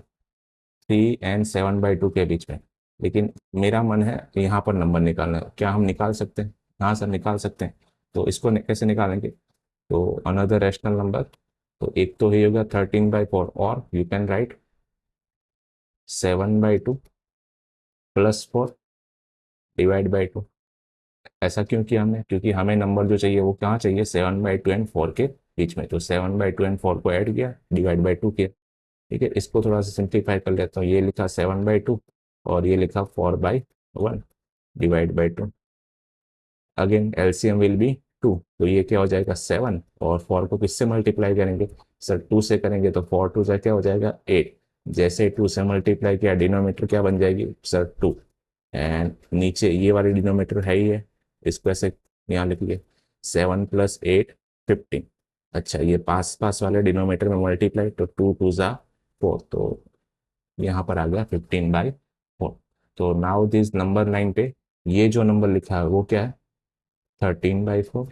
3 and 7/2 के बीच में, लेकिन मेरा मन है यहाँ पर नंबर निकालना है, क्या हम निकाल सकते हैं, हाँ सर निकाल सकते हैं, तो इसको कैसे निकालेंगे, तो अनदर रैशनल नंबर, तो एक तो ही होगा 13/4, और you can write 7/2 +4 divide by 2। ऐसा क्यों किया हमने, क्योंकि हमें नंबर जो चाहिए वो कहाँ चाहिए, 7/2 and 4 के बीच में, तो 7/2 and 4 को ऐड किया, डिवाइड बाई 2 किया। ठीक है, इसको थोड़ा सा सिंप्लीफाई कर लेता हूँ, ये लिखा 7/2 और ये लिखा 4/1 divide by 2, again LCM will be 2, तो ये क्या हो जाएगा, 7, और 4 को किससे मल्टीप्लाई करेंगे सर, 2 से करेंगे, तो 4 × 2 से क्या हो जाएगा 8, जैसे 2 से मल्टीप्लाई किया, डिनोमीटर क्या बन जाएगी सर 2, एंड नीचे ये वाली डिनोमीटर है ही है, इसको ऐसे यहाँ लिख लिए, 7 + 8 15। अच्छा, ये पास पास वाले डिनोमीटर में मल्टीप्लाई, तो 2 × 2 = 4, तो यहाँ पर आ गया 15/4। तो नाउ दिस नंबर लाइन पे ये जो नंबर लिखा है वो क्या है, 13/4,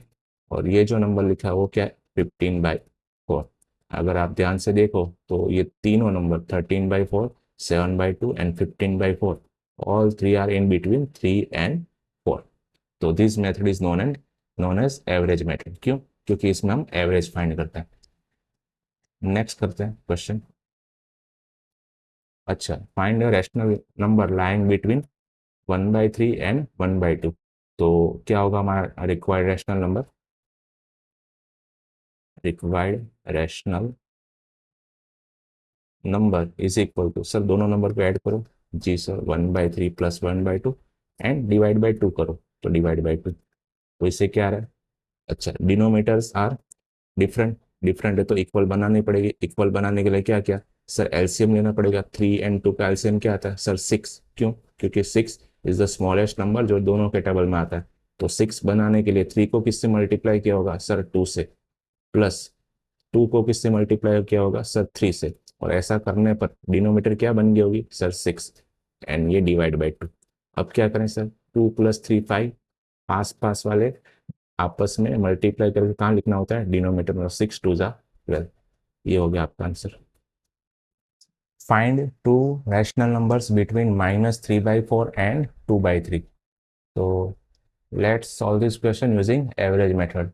और ये जो नंबर लिखा है वो क्या है, 15/4। अगर आप ध्यान से देखो तो ये तीनों number 13/4 7/2 and 15/4. All three are in between 3 and 4. तो this method is known as average method. क्यों? क्योंकि इसमें हम एवरेज फाइंड करते हैं। नेक्स्ट करते हैं क्वेश्चन। अच्छा, find a rational number lying between 1/3 and 1/2। तो क्या होगा हमारा required rational number? Required rational number is equal to, sir दोनों नंबर को ऐड करो। जी sir, 1/3 plus 1/2 and divide by 2 करो, तो डिवाइड बाई 2। तो इससे क्या आ रहा है? अच्छा, डिनोमीटर्स आर डिफरेंट। डिफरेंट है तो इक्वल बनानी पड़ेगी। इक्वल बनाने के लिए क्या क्या सर? एलसीएम लेना पड़ेगा। 3 एंड 2 का एलसीएम क्या आता है सर? 6। क्यों? क्योंकि 6 इज द स्मॉलेस्ट नंबर जो दोनों के टेबल में आता है। तो 6 बनाने के लिए 3 को किससे मल्टीप्लाई किया होगा सर? 2 से। प्लस 2 को किससे मल्टीप्लाई किया होगा सर? 3 से। और ऐसा करने पर डिनोमीटर क्या बन गई होगी सर? 6। एंड ये डिवाइड बाई 2। अब क्या करें सर? 2 + 3 5। पास पास वाले आपस में मल्टीप्लाई करके कहाँ लिखना होता है? डिनोमीटर में। 6 2 जा 12। ये हो गया आपका answer. Find two rational numbers between -3/4 and 2/3। तो let's solve this question using average method.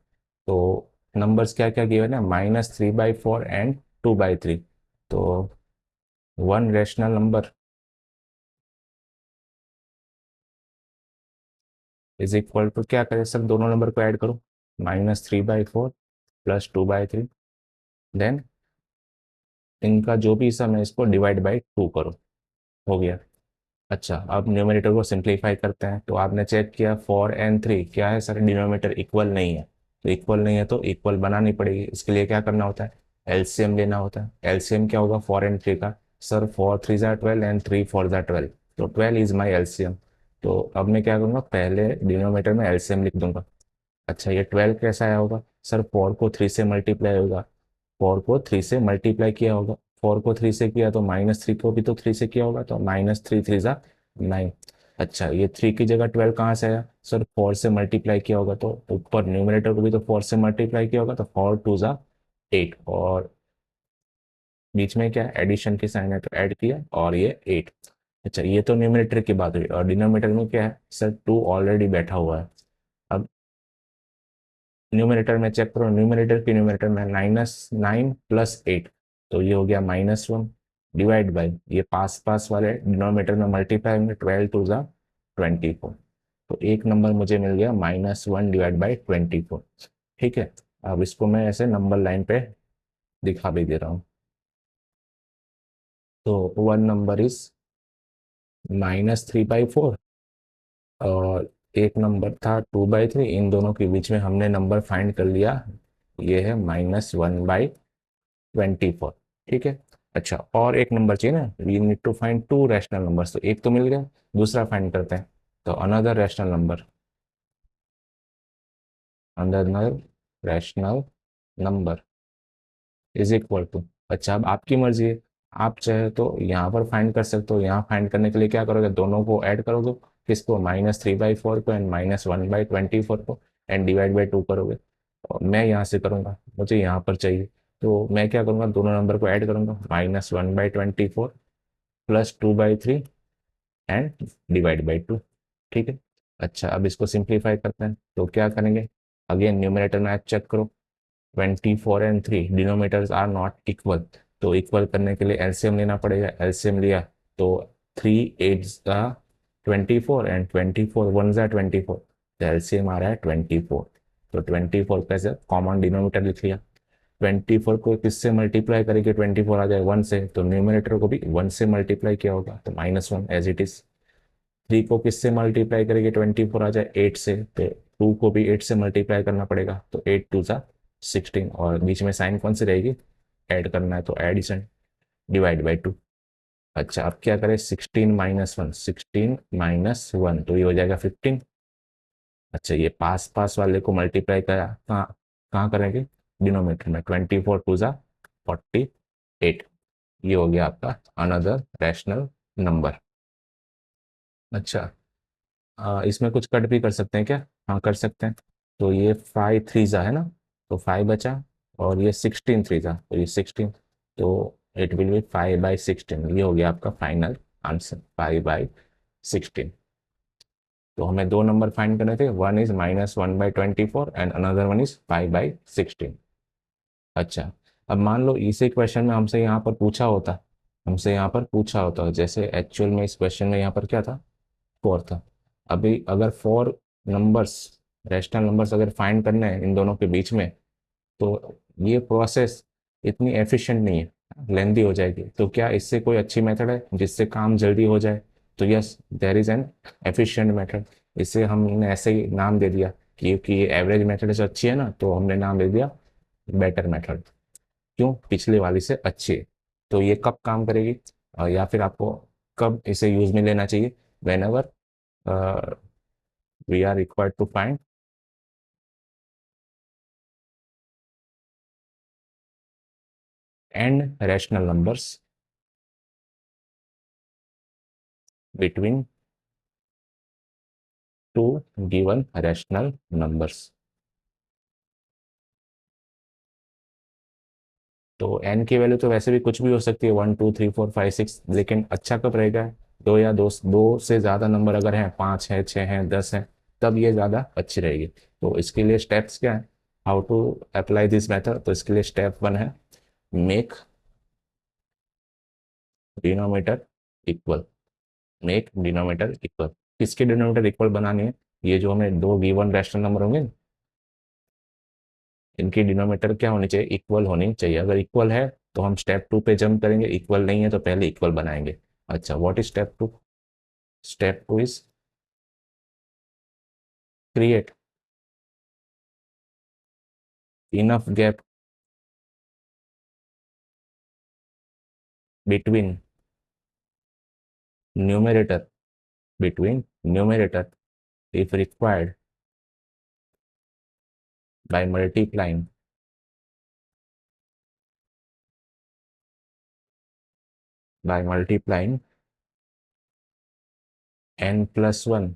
तो नंबर्स क्या क्या गिवन है? -3/4 एंड 2/3। तो one rational number is equal to, क्या करें सर? दोनों नंबर को ऐड करो। -3/4 प्लस 2/3। देन इनका जो भी सम है इसको डिवाइड बाई 2 करो। हो गया। अच्छा, अब न्यूमरेटर को सिंप्लीफाई करते हैं। तो आपने चेक किया 4 and 3 क्या है सर? डिनोमिनेटर इक्वल नहीं है। तो इक्वल नहीं है तो इक्वल बनानी पड़ेगी। इसके लिए क्या करना होता है? एलसीएम लेना होता है। एलसीएम क्या होगा 4 and 3 का? सर 4 3 ज़ा 12 एंड 3 4 ज़ा 12। तो 12 इज माई एलसीएम। तो अब मैं क्या करूँगा? पहले डिनोमिनेटर में एलसीएम लिख दूंगा। अच्छा, ये 12 कैसा आया होगा सर? 4 को 3 से मल्टीप्लाई होगा। 4 को 3 से मल्टीप्लाई किया होगा। 4 को 3 से किया तो -3 को भी तो 3 से किया होगा, तो -3 3 ज़ा 9। अच्छा, ये 3 की जगह 12 कहाँ से आया सर? 4 से मल्टीप्लाई किया होगा, तो ऊपर न्यूमरेटर को भी तो 4 से मल्टीप्लाई किया होगा, तो 4 2 ज़ा 8। और बीच में क्या एडिशन की साइन है तो ऐड किया, और ये 8। अच्छा, ये तो न्यूमरेटर की बात हुई। और डिनोमिनेटर में क्या है सर? 2 ऑलरेडी बैठा हुआ है। अब न्यूमरेटर में चेक करो। न्यूमरेटर की न्यूमरेटर में -9 + 8। तो ये हो गया -1 डिवाइड बाई, ये पास पास वाले डिनोमिनेटर में मल्टीप्लाई होंगे। 12 2 ज़ा 24। तो एक नंबर मुझे मिल गया -1 डिवाइड बाई 24। ठीक है। अब इसको मैं ऐसे नंबर लाइन पे दिखा भी दे रहा हूँ। तो वन नंबर इज -3/4 और एक नंबर था 2/3। इन दोनों के बीच में हमने नंबर फाइंड कर लिया। ये है -1/24। ठीक है। अच्छा, और एक नंबर चाहिए ना। We need to find two rational numbers. तो एक तो मिल गया, दूसरा फाइंड करते हैं। तो another rational number, another rational number is equal to. अच्छा, अब आपकी मर्जी है। आप चाहे तो यहाँ पर फाइंड कर सकते हो। यहाँ फाइंड करने के लिए क्या करोगे? दोनों को ऐड करोगे। किसको? -3/4 को एंड -1/24 को, एंड डिवाइड बाई 2 करोगे। और मैं यहाँ से करूँगा, मुझे यहाँ पर चाहिए। तो मैं क्या करूँगा? दोनों नंबर को ऐड करूँगा। -1/24 प्लस 2/3 एंड डिवाइड बाई 2। ठीक है। अच्छा, अब इसको सिंप्लीफाई करते हैं। तो क्या करेंगे? अगेन न्यूमरेटर में चेक करो। 24 and 3 denominators are not equal. तो इक्वल करने के लिए एलसीएम लेना पड़ेगा। एलसीएम लिया तो 3 8 का 24 एंड 24 1 जा 24। तो एलसीएम आ रहा है 24। तो 24 कैसे कॉमन डिनोमीटर लिख लिया। 24 को किससे मल्टीप्लाई करेंगे? 24 आ जाए 1 से, तो न्यूमरेटर को भी 1 से मल्टीप्लाई किया होगा, तो -1 एज इट इज। 3 को किससे मल्टीप्लाई करेंगे? 24 आ जाए 8 से, तो 2 को भी 8 से मल्टीप्लाई करना पड़ेगा, तो 8 2 ज़ा 16। और बीच में साइन कौन सी रहेगी? ऐड करना है, तो एडिशन डिवाइड बाई 2। अच्छा, अब क्या करें? 16 - 1, 16 - 1, तो ये हो जाएगा 15। अच्छा, ये पास पास वाले को मल्टीप्लाई करा कहाँ कहाँ करेंगे? डिनोमिनेटर में। 24 2 ज़ा 48। ये हो गया आपका अनदर रैशनल नंबर। अच्छा, इसमें कुछ कट भी कर सकते हैं क्या? हाँ, कर सकते हैं। तो ये 5 3 ज़ा है ना, तो 5 बचा। और ये 16 3 ज़ा, तो ये 16। तो इट विल बी 5/16। ये हो गया आपका फाइनल आंसर 5/16। तो हमें दो नंबर फाइंड करने थे, one is -1/24 and another one is 5/16। अच्छा, अब मान लो इसी क्वेश्चन में हमसे यहाँ पर पूछा होता जैसे एक्चुअल में इस क्वेश्चन में यहाँ पर क्या था, 4 था। अभी अगर 4 नंबर्स, रैशनल नंबर्स अगर फाइंड करने हैं इन दोनों के बीच में, तो ये प्रोसेस इतनी एफिशिएंट नहीं है, लेंदी हो जाएगी। तो क्या इससे कोई अच्छी मेथड है जिससे काम जल्दी हो जाए? तो yes, there is an efficient method. इसे हमने ऐसे ही नाम दे दिया, क्योंकि ये एवरेज मेथड से अच्छी है ना, तो हमने नाम दे दिया बेटर मेथड। क्यों? पिछले वाली से अच्छी है। तो ये कब काम करेगी, या फिर आपको कब इसे यूज में लेना चाहिए? Whenever we are required to find n rational numbers between two given rational numbers. तो एन की वैल्यू तो वैसे भी कुछ भी हो सकती है, 1 2 3 4 5 6, लेकिन अच्छा कब रहेगा? दो या दो से ज्यादा नंबर अगर हैं, 5 है, 6 है, 10 है, तब ये ज्यादा अच्छी रहेगी। तो इसके लिए स्टेप्स क्या है, how to apply this method? तो इसके लिए स्टेप 1 है make denominator equal. Make denominator equal, किसके डिनोमिनेटर इक्वल बनानी है? ये जो हमें दो गिवन रैशनल नंबर होंगे, इनकी डिनोमिनेटर क्या होनी चाहिए? इक्वल होनी चाहिए। अगर इक्वल है तो हम स्टेप 2 पे जंप करेंगे, इक्वल नहीं है तो पहले इक्वल बनाएंगे। अच्छा, what is step 2? Step 2 is create enough gap between numerator numerator if required by multiplying n+1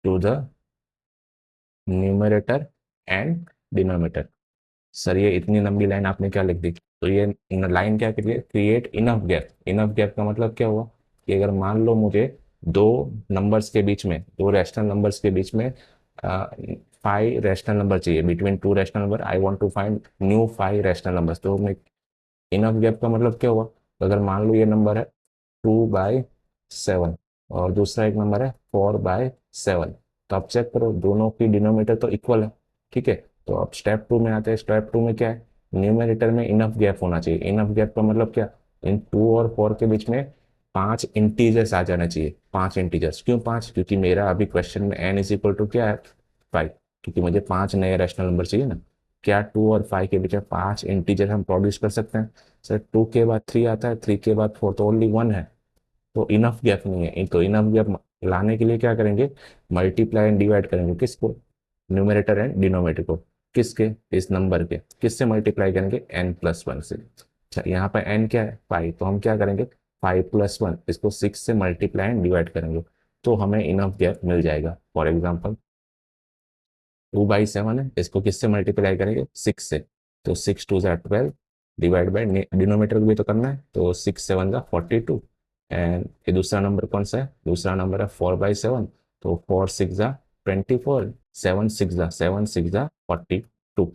to the numerator and denominator। Sir ये इतनी लंबी लाइन आपने क्या लिख दी? तो ये लाइन क्या करिए, create enough gap. Enough gap का मतलब क्या हुआ कि अगर मान लो मुझे दो नंबर्स के बीच में, दो रैशनल नंबर्स के बीच में 5 रैशनल नंबर चाहिए, between two rational number I want to find new 5 rational numbers. तो मैं इनफ गैप का मतलब क्या हुआ, तो अगर मान लो ये नंबर है 2/7 और दूसरा एक नंबर है 4/7, तो आप चेक करो दोनों की डिनोमिनेटर तो इक्वल है। ठीक है, तो अब स्टेप 2 में आते हैं। स्टेप 2 में क्या है, न्यूमरेटर में इनफ गैप होना चाहिए। इनफ गैप का मतलब क्या, इन 2 और 4 के बीच में 5 इंटीजर्स आ जाना चाहिए। 5 इंटीजर्स, क्यों 5? क्योंकि मेरा अभी क्वेश्चन में n इज इक्वल टू क्या है, 5। क्योंकि मुझे 5 नए रैशनल नंबर चाहिए ना। क्या 2 और 5 के बीच में 5 इंटीजर हम प्रोड्यूस कर सकते हैं? सर 2 के बाद 3 आता है, 3 के बाद 4, तो ओनली 1 है, तो इनफ गैप नहीं है। तो इनफ गैप लाने के लिए क्या करेंगे, मल्टीप्लाई एंड डिवाइड करेंगे। किसको? न्यूमरेटर एंड डिनोमिनेटर को। किसके? इस नंबर के। किससे मल्टीप्लाई करेंगे? n+1 से। अच्छा, यहाँ पर n क्या है, 5, तो हम क्या करेंगे, 5+1 इसको 6 से मल्टीप्लाई एंड डिवाइड करेंगे, तो हमें इनफ गैप मिल जाएगा। फॉर एग्जाम्पल 2/7 है, इसको किससे मल्टीप्लाई करेंगे? 6 से। तो 6 2 ज़ा 12, डिवाइड बाई डिनोमीटर को भी तो करना है, तो 6 7 ज़ा 42। एंड ये दूसरा नंबर कौन सा है? दूसरा नंबर है 4/7, तो 4 6 ज़ा 24, 7 6 ज़ा 42।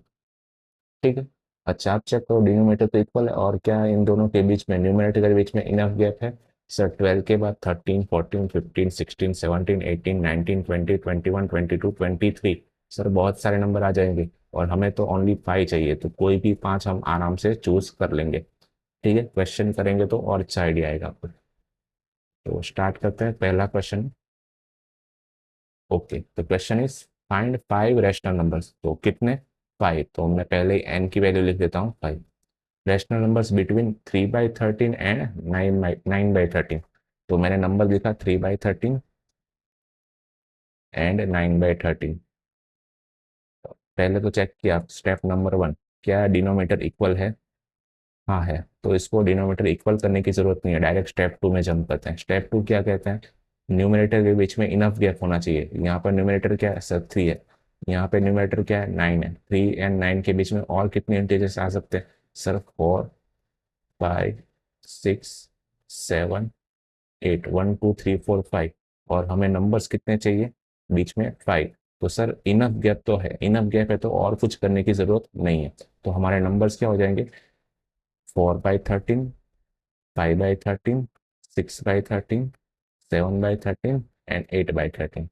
ठीक है। अच्छा, आप चेक करो डिनोमीटर तो इक्वल है, और क्या है इन दोनों के बीच में, न्यूमरेटर के बीच में इनफ गैप है? सर 12 के बाद 13 14 15 16 17 18 19 20 21 22 23। सर बहुत सारे नंबर आ जाएंगे, और हमें तो ओनली 5 चाहिए, तो कोई भी 5 हम आराम से चूज कर लेंगे। ठीक है, क्वेश्चन करेंगे तो और अच्छा आइडिया आएगा आपको। तो स्टार्ट करते हैं पहला क्वेश्चन। ओके, तो question is find 5 rational numbers. तो कितने? 5। तो मैं पहले एन की वैल्यू लिख देता हूँ 5। Rational numbers between 3/13 and 9/13। तो मैंने नंबर लिखा 3/13 एंड 9/13। पहले तो चेक किया स्टेप नंबर 1, क्या डिनोमीटर इक्वल है? हाँ है, तो इसको डिनोमीटर इक्वल करने की जरूरत नहीं है, डायरेक्ट स्टेप 2 में जंप करते हैं। स्टेप 2 क्या कहते हैं, न्यूमरेटर के बीच में इनफ गैप होना चाहिए। यहाँ पर न्यूमरेटर क्या है सर? 3 है। यहाँ पे न्यूमरेटर क्या है? 9 है। 3 एंड 9 के बीच में और कितने इंटीजर्स आ सकते हैं सर? 4 5 6 7 8, 1 2 3 4 5, और हमें नंबर्स कितने चाहिए बीच में 5। तो सर इनफ गैप तो है, इनफ गैप है तो और कुछ करने की जरूरत नहीं है। तो हमारे नंबर्स क्या हो जाएंगे, 4/13, 5/13, 6/13, 7/13 एंड 8/13।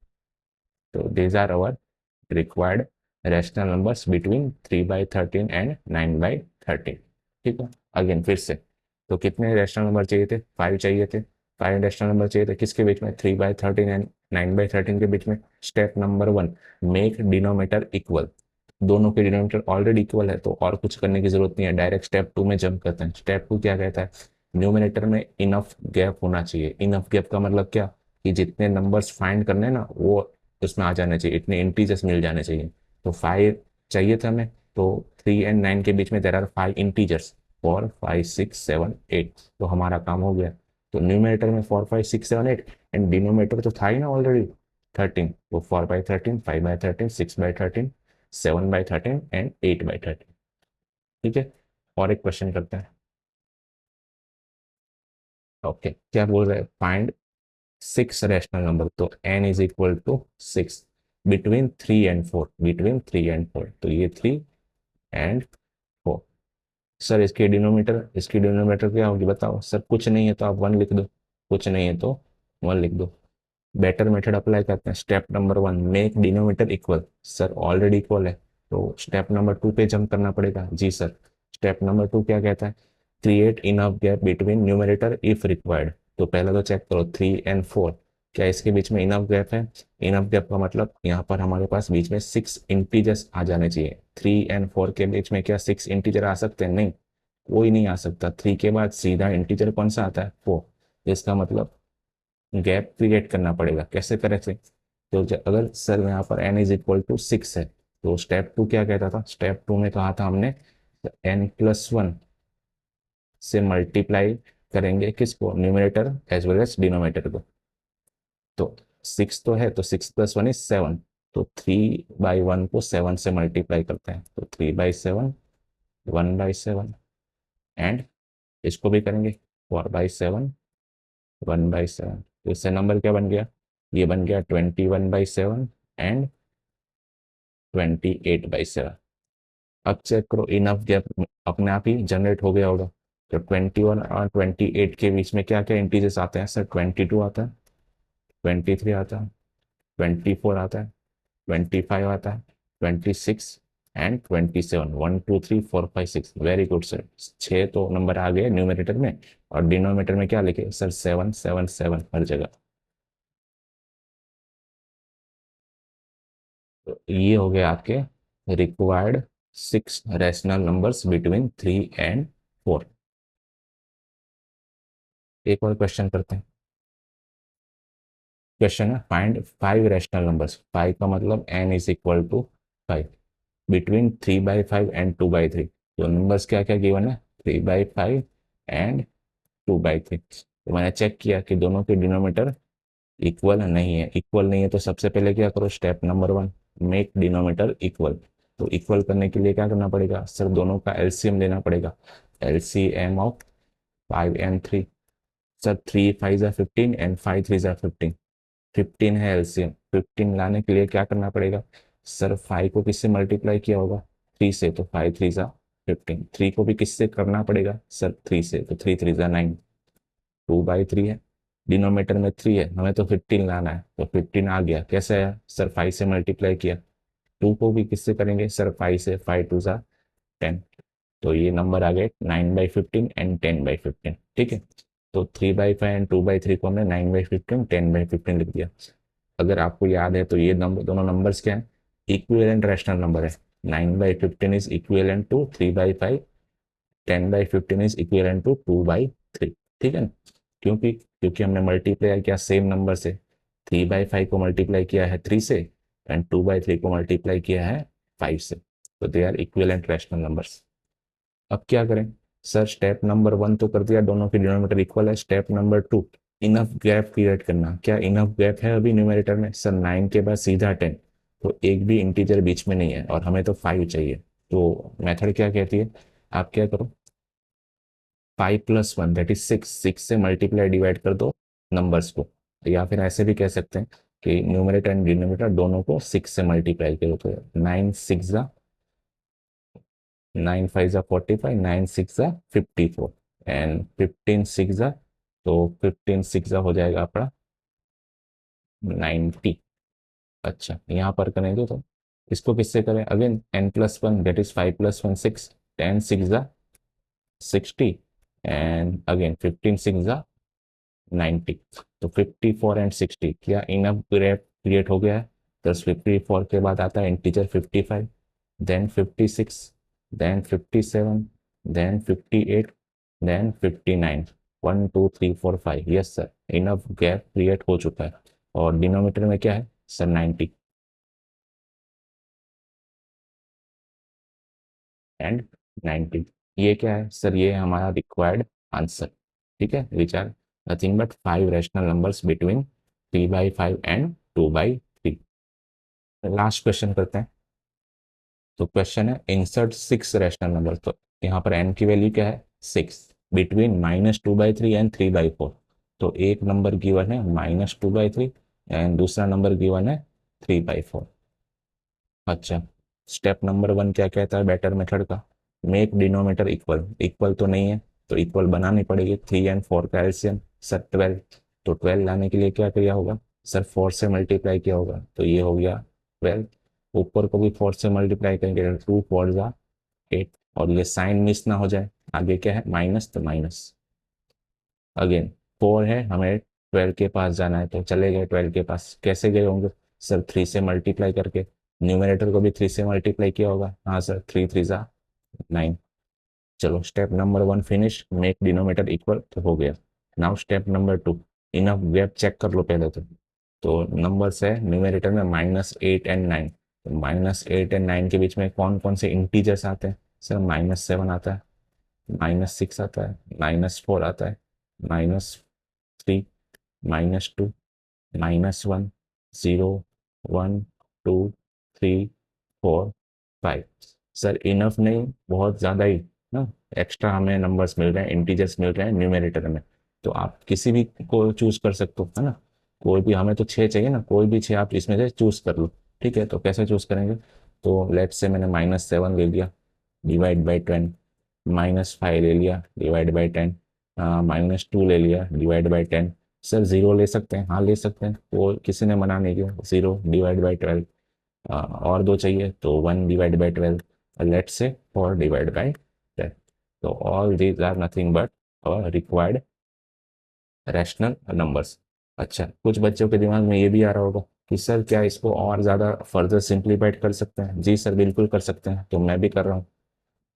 तो these are our required rational numbers between 3/13 and 9/13। ठीक है, अगेन फिर से, तो कितने रैशनल नंबर चाहिए थे, 5 चाहिए थे। 5 रैशनल नंबर चाहिए थे किसके बीच में, 3/13 एंड 9/13 के बीच में। Step number 1, make denominator equal. दोनों के डिनोमीटर ऑलरेडी इक्वल है तो और कुछ करने की जरूरत नहीं है, डायरेक्ट स्टेप 2 में जंप करते हैं। स्टेप 2 क्या कहता है, न्यूमिनेटर में इनफ गैप होना चाहिए। इनफ गैप का मतलब क्या, कि जितने नंबर्स फाइंड करने हैं ना वो उसमें आ जाने चाहिए, इतने इंटीजर्स मिल जाने चाहिए। तो 5 चाहिए था हमें, तो 3 एंड 9 के बीच में देर आर 5 इंटीजर्स, 4 5 6 7 8। तो हमारा काम हो गया। तो न्यूमिनेटर में 4 5 6 7 8 एंड डिनोमिनेटर तो था ही ना ऑलरेडी 13। तो 4/13, 5/13, 6/13, 7/13 एंड 8/13। ठीक है, और एक क्वेश्चन करते हैं। ओके, क्या बोल रहे हैं, फाइंड 6 रैशनल नंबर। तो n is equal to 6 between 3 and 4, between 3 and 4। तो ये 3 एंड 4। सर इसकी डिनोमीटर क्या होगी बताओ। सर कुछ नहीं है तो आप 1 लिख दो, कुछ नहीं है तो 1 लिख दो। बेटर मेथड अप्लाई करते हैं। Step number 1, make denominator equal. Sir already equal है तो स्टेप नंबर 2 पे जंप करना पड़ेगा। जी सर, स्टेप नंबर 2 क्या कहता है, create enough gap between numerator if required. तो पहले तो चेक करो 3 एंड 4, क्या इसके बीच में इनफ गैप है। इनफ गैप का मतलब यहाँ पर हमारे पास बीच में 6 इंटीजर्स आ जाने चाहिए। 3 एंड 4 के बीच में क्या 6 इंटीजर आ सकते हैं, नहीं, कोई नहीं आ सकता। 3 के बाद सीधा इंटीजर कौन सा आता है, 4। इसका मतलब गैप क्रिएट करना पड़ेगा। कैसे करेंगे, तो अगर सर यहाँ पर n इज इक्वल टू 6 है तो स्टेप 2 क्या कहता था, स्टेप 2 में कहा था हमने n+1 से मल्टीप्लाई करेंगे किसको, numerator as well as denominator को। तो 6 तो है तो 6+1 इज 7। तो 3/1 को 7 से मल्टीप्लाई करते हैं तो 3/7, 1/7 एंड इसको भी करेंगे 4/7, 1/7। तो इससे नंबर क्या बन गया, ये बन गया 21/7 एंड 28/7। अब चेक करो इनफ गैप अपने आप ही जनरेट हो गया होगा। तो 21 और 28 के बीच में क्या क्या इंटीजर्स आते हैं, सर 22 आता है, 23 आता है, 24 आता है, 25 आता है, 26 एंड 27। 1 2 3 4 5 6, very good sir. 6 तो नंबर आ गए न्यूमरेटर में, और डिनोमिनेटर में क्या लिखे सर, 7 7 7 हर जगह। तो ये हो गए आपके required 6 rational numbers between 3 and 4। एक और क्वेश्चन करते हैं। क्वेश्चन है फाइंड 5 रैशनल नंबर्स। 5 का मतलब n is equal to 5 between 3/5 and 2/3। तो नंबर्स क्या क्या गिवन है, 3/5 एंड 2/3। तो मैंने चेक किया कि दोनों के डिनोमीटर इक्वल नहीं है। इक्वल नहीं है तो सबसे पहले क्या करो, step number 1, make denominator equal. तो इक्वल करने के लिए क्या करना पड़ेगा सर, दोनों का एलसीएम लेना पड़ेगा। LCM of 5 and 3। सर 3 5 ज़ा 15 एंड 5 3 ज़ा 15। 15 है एलसीएम। 15 लाने के लिए क्या करना पड़ेगा सर, 5 को किससे मल्टीप्लाई किया होगा, 3 से, तो 5 3 ज़ा 15। 3 को भी किससे करना पड़ेगा सर, 3 से, तो 3 3 ज़ा 9। 2/3 है, डिनोमीटर में 3 है, हमें तो 15 लाना है। तो 15 आ गया, कैसे आया सर, 5 से मल्टीप्लाई किया। 2 को भी किससे करेंगे सर, 5 से, 5 2 ज़ा 10। तो ये नंबर आ गए 9/15 एंड 10/15। ठीक है, तो 3/5 एंड 2/3 को हमने 9/15 10/15 लिख दिया। अगर आपको याद है तो ये नंबर, दोनों नंबर्स क्या है, इक्विवेलेंट रैशनल नंबर है। 9/15 is equivalent to 3/5, 10/15 is equivalent to 2/3। ठीक है ना, क्योंकि हमने मल्टीप्लाई किया सेम नंबर से। 3/5 को मल्टीप्लाई किया है 3 से, एंड 2/3 को मल्टीप्लाई किया है 5 से। तो they are equivalent rational numbers. अब क्या करें सर, स्टेप नंबर 1 तो कर दिया, दोनों के डिनोमिनेटर इक्वल है। Step number 2, enough gap create करना। क्या इनफ गैप है अभी न्यूमरेटर में सर, 9 के बाद सीधा 10। तो एक भी इंटीजर बीच में नहीं है और हमें तो 5 चाहिए। तो मेथड क्या कहती है, आप क्या करो, 5+1 दैट इज 6, 6 से मल्टीप्लाई डिवाइड कर दो नंबर्स को, या फिर ऐसे भी कह सकते हैं कि न्यूमरेटर एंड डिनोमिनेटर दोनों को 6 से मल्टीप्लाई करो, तो 9 6 जा 9 5 जा 45, 9 6 जा 54 एंड 15 6 जा, तो 15 6 जा हो जाएगा आपका 90। अच्छा, यहाँ पर करेंगे तो इसको किससे करें, अगेन n+1 दैट इज 5+1 6, 10 6 जा 60 एंड अगेन 15 6 जा 90। तो 54 एंड 60 क्या इनफ ग्रेप क्रिएट हो गया है। तो 54 के बाद आता है integer 55, then 56, then 57, then 58, then 59, 1 2 3 4 5, yes sir enough gap create हो चुका है। और डिनोमिनेटर में क्या है सर 90 एंड 90। ये क्या है सर, ये है हमारा रिक्वायर्ड आंसर। ठीक है, which are nothing but 5 rational numbers between 3/5 and 2/3। Last question करते हैं। तो क्वेश्चन है इंसर्ट 6 रैशनल नंबर। तो यहाँ पर n की वैल्यू क्या है 6, बिटवीन -2/3 एंड 3/4। तो एक नंबर गिवन है -2/3 एंड दूसरा नंबर गिवन है 3/4। अच्छा, स्टेप नंबर 1 क्या कहता है बेटर मेथड का, मेक डिनोमिनेटर इक्वल। इक्वल तो नहीं है तो इक्वल बनानी पड़ेगी। 3 और 4 का एलसीएम सर 12, तो 12 लाने के लिए क्या किया होगा सर 4 से मल्टीप्लाई किया होगा, तो ये हो गया 12। ऊपर को भी 4 से मल्टीप्लाई करेंगे, 2 4 जा 8, और ये साइन मिस ना हो जाए, आगे क्या है माइनस, तो माइनस अगेन 4 है, हमें 12 के पास जाना है, तो चले गए 12 के पास। कैसे गए होंगे सर 3 से मल्टीप्लाई करके, न्यूमरेटर को भी 3 से मल्टीप्लाई किया होगा, हाँ सर 3 3 जा 9। चलो step number 1 finish, make denominator equal, तो हो गया। Now step number 2, enough gap check कर लो पहले तो नंबर्स है न्यूमरेटर में -8 एंड 9। तो -8 एंड 9 के बीच में कौन कौन से इंटीजर्स आते हैं सर, -7 आता है, -6 आता है, -4 आता है, -3, -2, -1, 0, 1 2 3 4 5। सर इनफ नहीं, बहुत ज़्यादा ही ना, एक्स्ट्रा हमें नंबर्स मिल रहे हैं, इंटीजर्स मिल रहे हैं न्यूमरेटर में। तो आप किसी भी को चूज कर सकते हो, है ना। कोई भी, हमें तो 6 चाहिए ना, कोई भी 6 आप इसमें से चूज कर लो। ठीक है, तो कैसे चूज करेंगे, तो लेट से मैंने -7 ले लिया, डिवाइड बाई 10, -5 ले लिया, डिवाइड बाई 10, -2 ले लिया, डिवाइड बाई 10। सर 0 ले सकते हैं, हाँ ले सकते हैं, वो किसी ने मना नहीं किया। 0 डिवाइड बाई 12, और दो चाहिए तो 1 डिवाइड बाई 12, लेट से 4 डिवाइड बाई 10। तो all these are nothing but required rational numbers. अच्छा, कुछ बच्चों के दिमाग में ये भी आ रहा होगा कि सर क्या इसको और ज़्यादा फर्दर सिंप्लीफाइड कर सकते हैं। जी सर बिल्कुल कर सकते हैं, तो मैं भी कर रहा हूँ।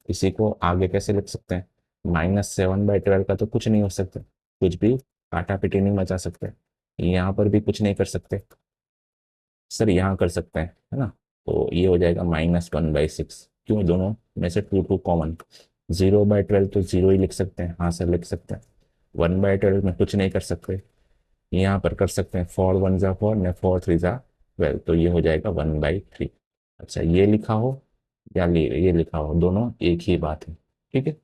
इसी को आगे कैसे लिख सकते हैं, -7/12 का तो कुछ नहीं हो सकता, कुछ भी काटा पिटी नहीं मचा सकते। यहाँ पर भी कुछ नहीं कर सकते सर, यहाँ कर सकते हैं, है ना। तो ये हो जाएगा -1/6, क्यों दोनों में से 2 2 कॉमन। 0/12 तो 0 ही लिख सकते हैं, हाँ सर लिख सकते हैं। 1/12 में कुछ नहीं कर सकते, यहाँ पर कर सकते हैं। 4 1 जा 4 ने 4 3 जा 12, तो ये हो जाएगा 1/3। अच्छा, ये लिखा हो या ये लिखा हो, दोनों एक ही बात है। ठीक है।